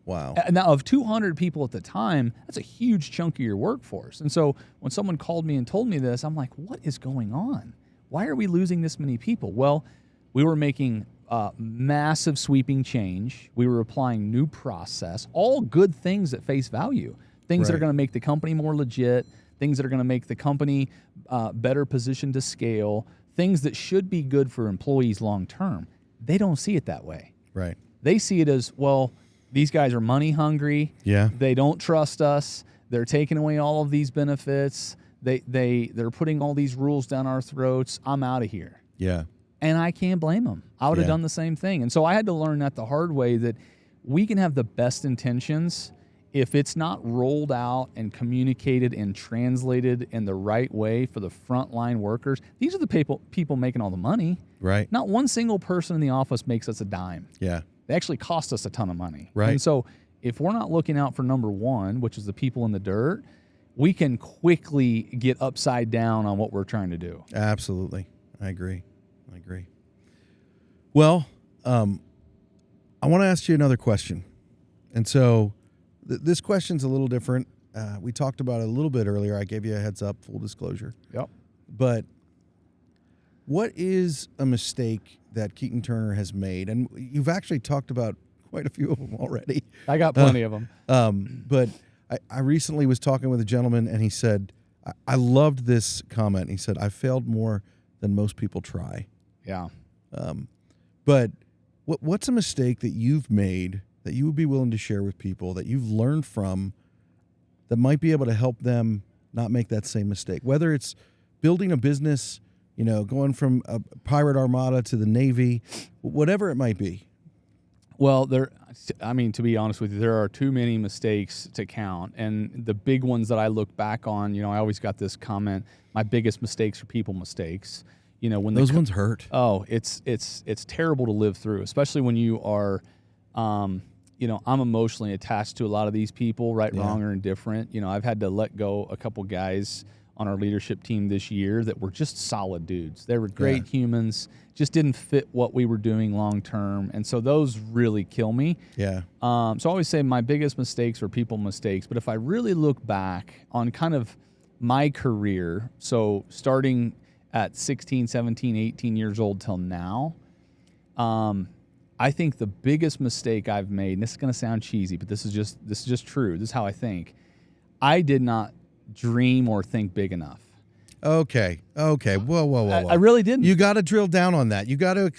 Speaker 1: Wow.
Speaker 2: Now, of 200 people at the time, that's a huge chunk of your workforce. And so when someone called me and told me this, I'm like, what is going on? Why are we losing this many people? Well, we were making massive sweeping change. We were applying new process, all good things at face value, things that are going to make the company more legit, things that are going to make the company better positioned to scale, things that should be good for employees long term. They don't see it that way.
Speaker 1: Right.
Speaker 2: They see it as, well, these guys are money hungry.
Speaker 1: Yeah.
Speaker 2: They don't trust us. They're taking away all of these benefits. They're putting all these rules down our throats. I'm out of here.
Speaker 1: Yeah.
Speaker 2: And I can't blame them. I would have done the same thing. And so I had to learn that the hard way, that we can have the best intentions. If it's not rolled out and communicated and translated in the right way for the frontline workers, these are the people making all the money.
Speaker 1: Right.
Speaker 2: Not one single person in the office makes us a dime.
Speaker 1: Yeah.
Speaker 2: They actually cost us a ton of money.
Speaker 1: Right.
Speaker 2: And so if we're not looking out for number one, which is the people in the dirt, we can quickly get upside down on what we're trying to do.
Speaker 1: Absolutely. I agree. Well, I want to ask you another question. And so this question's a little different. We talked about it a little bit earlier. I gave you a heads up, full disclosure.
Speaker 2: Yep.
Speaker 1: But what is a mistake that Keaton Turner has made? And you've actually talked about quite a few of them already.
Speaker 2: I got plenty of them.
Speaker 1: But I recently was talking with a gentleman, and he said, I loved this comment. He said, I failed more than most people try.
Speaker 2: Yeah.
Speaker 1: But what's a mistake that you've made that you would be willing to share with people, that you've learned from, that might be able to help them not make that same mistake? Whether it's building a business, going from a Pirate Armada to the Navy, whatever it might be.
Speaker 2: Well, to be honest with you, there are too many mistakes to count. And the big ones that I look back on, I always got this comment, my biggest mistakes are people mistakes. When
Speaker 1: those ones hurt.
Speaker 2: Oh, it's terrible to live through, especially when you are, I'm emotionally attached to a lot of these people, right, wrong, or indifferent. I've had to let go a couple guys on our leadership team this year that were just solid dudes. They were great humans, just didn't fit what we were doing long term. And so those really kill me.
Speaker 1: Yeah.
Speaker 2: So I always say my biggest mistakes are people mistakes. But if I really look back on kind of my career, so starting at 16, 17, 18 years old till now, I think the biggest mistake I've made, and this is going to sound cheesy, but this is just true. This is how I think. I did not dream or think big enough.
Speaker 1: Okay. Whoa.
Speaker 2: I really didn't.
Speaker 1: You got to drill down on that. You got to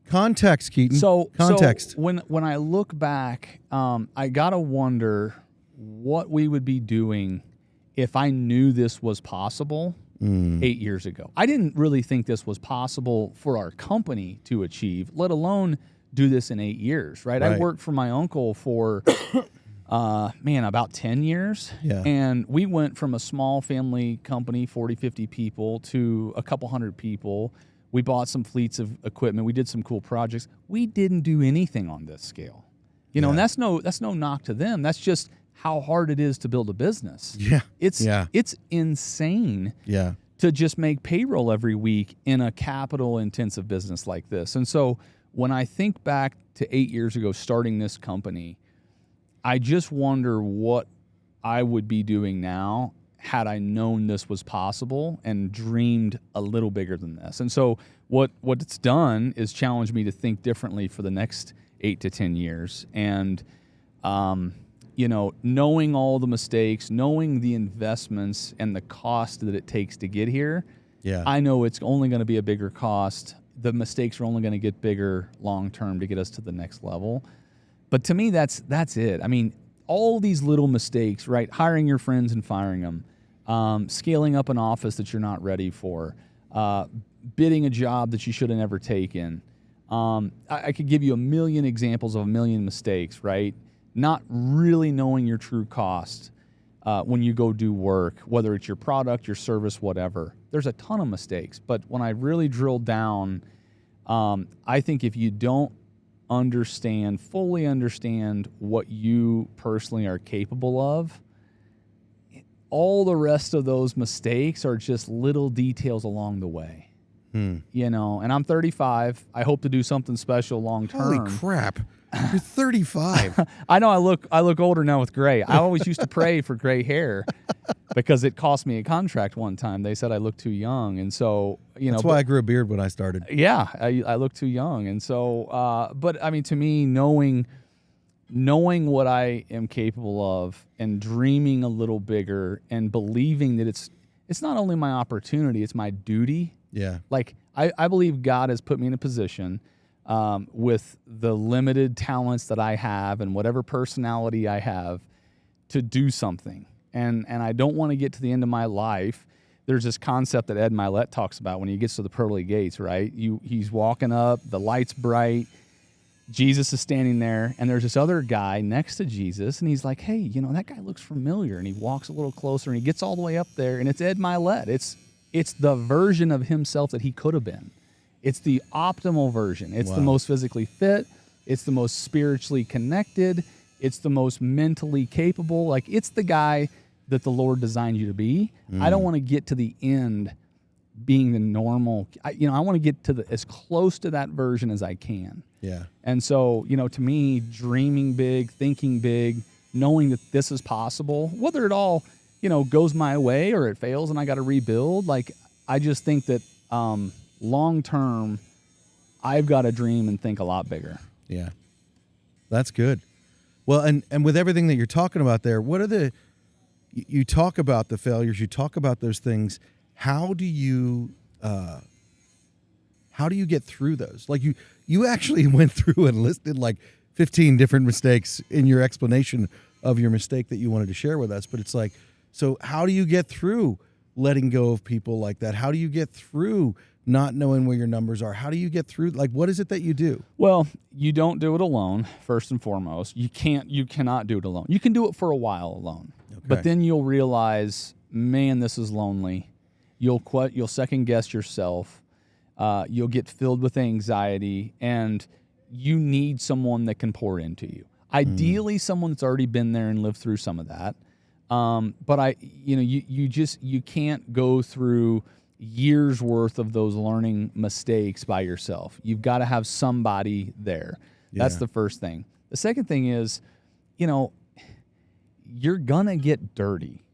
Speaker 1: context, Keaton. Context.
Speaker 2: So when I look back, I got to wonder what we would be doing if I knew this was possible 8 years ago. I didn't really think this was possible for our company to achieve, let alone do this in 8 years, right? I worked for my uncle for, about 10 years.
Speaker 1: Yeah.
Speaker 2: And we went from a small family company, 40, 50 people, to a couple hundred people. We bought some fleets of equipment. We did some cool projects. We didn't do anything on this scale. And that's no knock to them. That's just how hard it is to build a business.
Speaker 1: Yeah.
Speaker 2: It's insane.
Speaker 1: Yeah.
Speaker 2: To just make payroll every week in a capital intensive business like this. And so when I think back to 8 years ago starting this company, I just wonder what I would be doing now had I known this was possible and dreamed a little bigger than this. And so what it's done is challenge me to think differently for the next 8 to 10 years. And knowing all the mistakes, knowing the investments and the cost that it takes to get here, I know it's only going to be a bigger cost. The mistakes are only going to get bigger long term to get us to the next level. But to me, that's it. I mean, all these little mistakes, right? Hiring your friends and firing them, scaling up an office that you're not ready for, bidding a job that you should have never taken. I could give you a million examples of a million mistakes, right? not really knowing your true cost when you go do work, whether it's your product, your service, whatever. There's a ton of mistakes. But when I really drill down, I think if you don't fully understand what you personally are capable of, all the rest of those mistakes are just little details along the way. You know, and I'm 35. I hope to do something special long term.
Speaker 1: Holy crap. You're 35.
Speaker 2: I know I look older now with gray. I always used to pray for gray hair because it cost me a contract one time. They said I looked too young. And so, you know.
Speaker 1: That's why I grew a beard when I started.
Speaker 2: Yeah, I looked too young. And so, but I mean, to me, knowing what I am capable of and dreaming a little bigger and believing that it's not only my opportunity, it's my duty.
Speaker 1: Yeah.
Speaker 2: Like, I believe God has put me in a position with the limited talents that I have and whatever personality I have to do something. And I don't want to get to the end of my life. There's this concept that Ed Milet talks about when he gets to the pearly gates, right? He's walking up, the light's bright, Jesus is standing there, and there's this other guy next to Jesus, and he's like, hey, you know, that guy looks familiar. And he walks a little closer, and he gets all the way up there, and it's Ed Milet. It's the version of himself that he could have been. It's the optimal version. It's the most physically fit. It's the most spiritually connected. It's the most mentally capable. Like, it's the guy that the Lord designed you to be. I don't want to get to the end being the normal. I want to get to as close to that version as I can.
Speaker 1: Yeah.
Speaker 2: And so, you know, to me, dreaming big, thinking big, knowing that this is possible, whether it all, you know, goes my way or it fails and I got to rebuild, like, I just think that long term, I've got to dream and think a lot bigger.
Speaker 1: Yeah. That's good. Well, and with everything that you're talking about there, what are you talk about the failures, you talk about those things. How do you get through those? Like, you actually went through and listed like 15 different mistakes in your explanation of your mistake that you wanted to share with us. But it's like, so how do you get through letting go of people like that? How do you get through not knowing where your numbers are? How do you get through, like, what is it that you do?
Speaker 2: Well, you don't do it alone, first and foremost. You cannot do it alone. You can do it for a while alone. Okay. But then you'll realize, man, this is lonely. You'll second guess yourself. You'll get filled with anxiety, and you need someone that can pour into you. Ideally, someone that's already been there and lived through some of that. But you can't go through years worth of those learning mistakes by yourself. You've got to have somebody there. Yeah. That's the first thing. The second thing is, you know, you're gonna get dirty.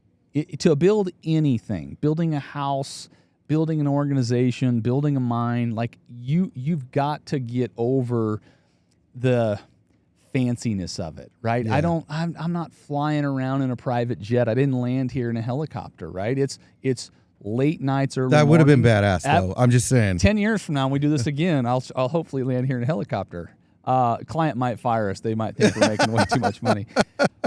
Speaker 2: To build anything, building a house, building an organization, building a mine, like you've got to get over the fanciness of it, right? Yeah. I'm not flying around in a private jet. I didn't land here in a helicopter, right? It's late nights, early
Speaker 1: That would have been
Speaker 2: mornings.
Speaker 1: badass, though. I'm just saying.
Speaker 2: 10 years from now, when we do this again, I'll hopefully land here in a helicopter. Client might fire us. They might think we're making way too much money.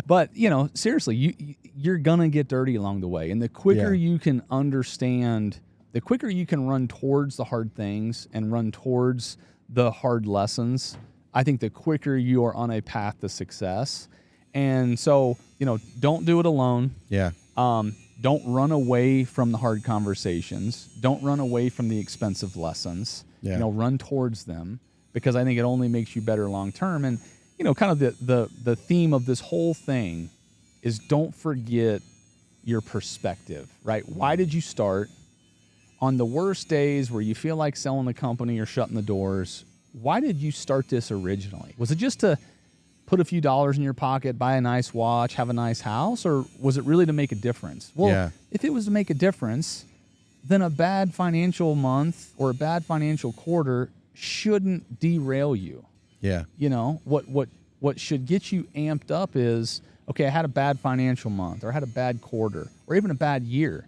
Speaker 2: But, you know, seriously, you're going to get dirty along the way. And the quicker you can understand, the quicker you can run towards the hard things and run towards the hard lessons, I think the quicker you are on a path to success. And so, you know, don't do it alone.
Speaker 1: Yeah.
Speaker 2: Don't run away from the hard conversations. Don't run away from the expensive lessons. Yeah. You know, run towards them, because I think it only makes you better long term. And, you know, kind of the theme of this whole thing is don't forget your perspective, right? Why did you start? On the worst days where you feel like selling the company or shutting the doors, why did you start this originally? Was it just to put a few dollars in your pocket, buy a nice watch, have a nice house, or was it really to make a difference? Well, if it was to make a difference, then a bad financial month or a bad financial quarter shouldn't derail you.
Speaker 1: Yeah.
Speaker 2: You know, what should get you amped up is, okay, I had a bad financial month, or I had a bad quarter, or even a bad year.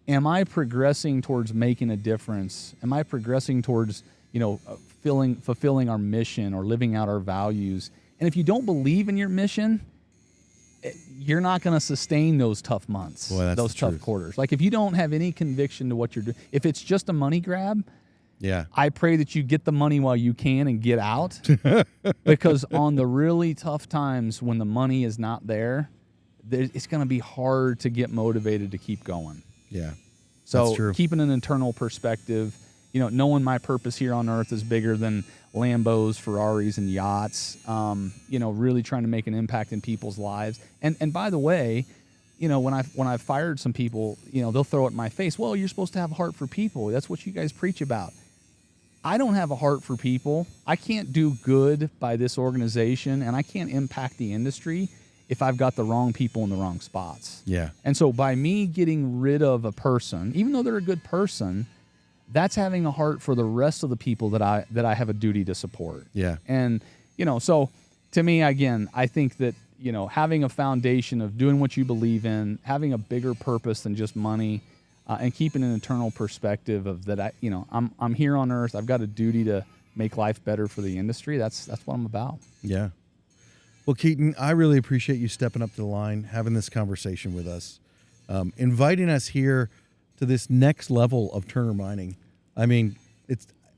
Speaker 2: Am I progressing towards making a difference? Am I progressing towards, you know, fulfilling our mission or living out our values? And if you don't believe in your mission, you're not going to sustain those tough months, those tough quarters. Like, if you don't have any conviction to what you're doing, if it's just a money grab,
Speaker 1: Yeah.
Speaker 2: I pray that you get the money while you can and get out, because on the really tough times when the money is not there, it's going to be hard to get motivated to keep going.
Speaker 1: Yeah.
Speaker 2: So
Speaker 1: That's true.
Speaker 2: keeping an internal perspective, knowing my purpose here on earth is bigger than Lambos, Ferraris, and yachts, really trying to make an impact in people's lives. And by the way, when I've fired some people, they'll throw it in my face. Well, you're supposed to have a heart for people. That's what you guys preach about. I don't have a heart for people. I can't do good by this organization, and I can't impact the industry if I've got the wrong people in the wrong spots.
Speaker 1: Yeah.
Speaker 2: And so by me getting rid of a person, even though they're a good person, that's having a heart for the rest of the people that I have a duty to support.
Speaker 1: Yeah.
Speaker 2: And, so to me, again, I think that, having a foundation of doing what you believe in, having a bigger purpose than just money, and keeping an internal perspective of that, I'm here on earth. I've got a duty to make life better for the industry. That's what I'm about.
Speaker 1: Yeah. Well, Keaton, I really appreciate you stepping up to the line, having this conversation with us, inviting us here to this next level of Turner Mining. I mean,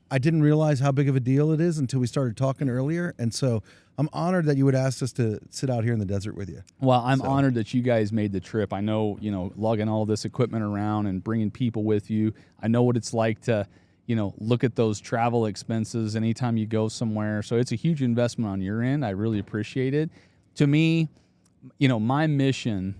Speaker 1: I didn't realize how big of a deal it is until we started talking earlier, and so I'm honored that you would ask us to sit out here in the desert with you.
Speaker 2: Well, I'm honored that you guys made the trip. I know, lugging all this equipment around and bringing people with you. I know what it's like to, look at those travel expenses anytime you go somewhere. So it's a huge investment on your end. I really appreciate it. To me, my mission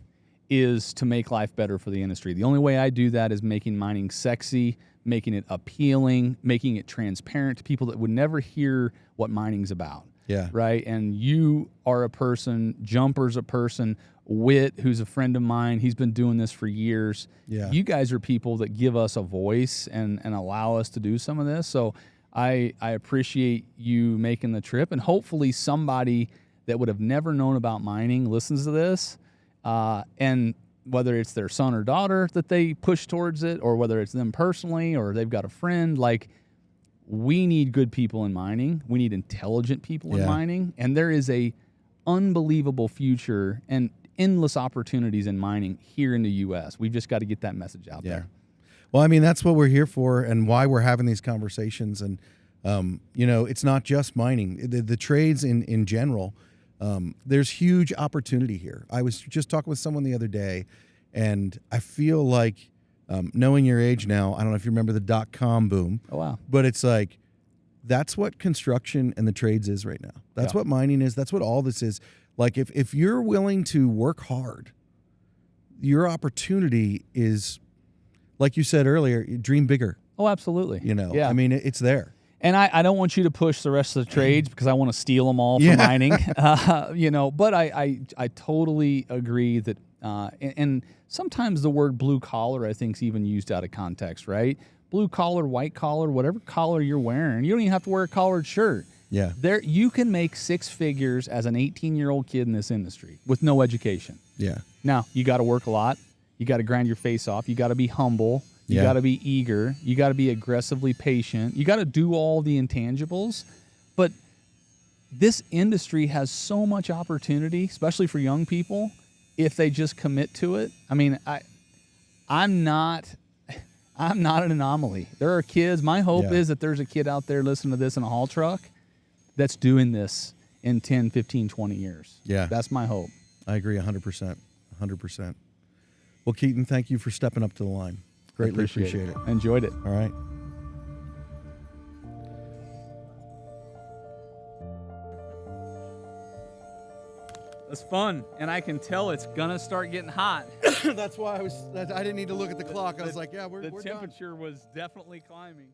Speaker 2: is to make life better for the industry. The only way I do that is making mining sexy, making it appealing, making it transparent to people that would never hear what mining's about.
Speaker 1: Yeah.
Speaker 2: Right. And you are a person, Jumper's a person, Witt, who's a friend of mine, he's been doing this for years.
Speaker 1: Yeah.
Speaker 2: You guys are people that give us a voice and allow us to do some of this. So I appreciate you making the trip, and hopefully somebody that would have never known about mining listens to this. And whether it's their son or daughter that they push towards it, or whether it's them personally, or they've got a friend, we need good people in mining. We need intelligent people in mining. And there is a unbelievable future and endless opportunities in mining here in the U.S. We've just got to get that message out there.
Speaker 1: Well, I mean, that's what we're here for and why we're having these conversations. And, it's not just mining. The trades in general, there's huge opportunity here. I was just talking with someone the other day, and I feel like, knowing your age now, I don't know if you remember the .com boom.
Speaker 2: Oh, wow.
Speaker 1: But it's like, that's what construction and the trades is right now. That's what mining is. That's what all this is. Like, if you're willing to work hard, your opportunity is, like you said earlier, dream bigger.
Speaker 2: Oh, absolutely.
Speaker 1: Yeah. I mean, it's there.
Speaker 2: And I don't want you to push the rest of the trades because I want to steal them all for mining. But I totally agree that, and sometimes the word blue collar, I think, is even used out of context, right? Blue collar, white collar, whatever collar you're wearing. You don't even have to wear a collared shirt.
Speaker 1: Yeah.
Speaker 2: You can make six figures as an 18-year-old kid in this industry with no education.
Speaker 1: Yeah.
Speaker 2: Now, you got to work a lot. You got to grind your face off. You got to be humble. You got to be eager. You got to be aggressively patient. You got to do all the intangibles. But this industry has so much opportunity, especially for young people, if they just commit to it. I mean, I'm not an anomaly. There are kids. My hope is that there's a kid out there listening to this in a haul truck that's doing this in 10, 15, 20 years.
Speaker 1: Yeah.
Speaker 2: That's my hope.
Speaker 1: I agree 100%. 100%. Well, Keaton, thank you for stepping up to the line. Greatly appreciate it.
Speaker 2: Enjoyed it.
Speaker 1: All right.
Speaker 2: It's fun, and I can tell it's gonna start getting hot.
Speaker 1: That's why I didn't need to look at the clock. I was like, yeah, we're
Speaker 2: The
Speaker 1: done.
Speaker 2: temperature was definitely climbing.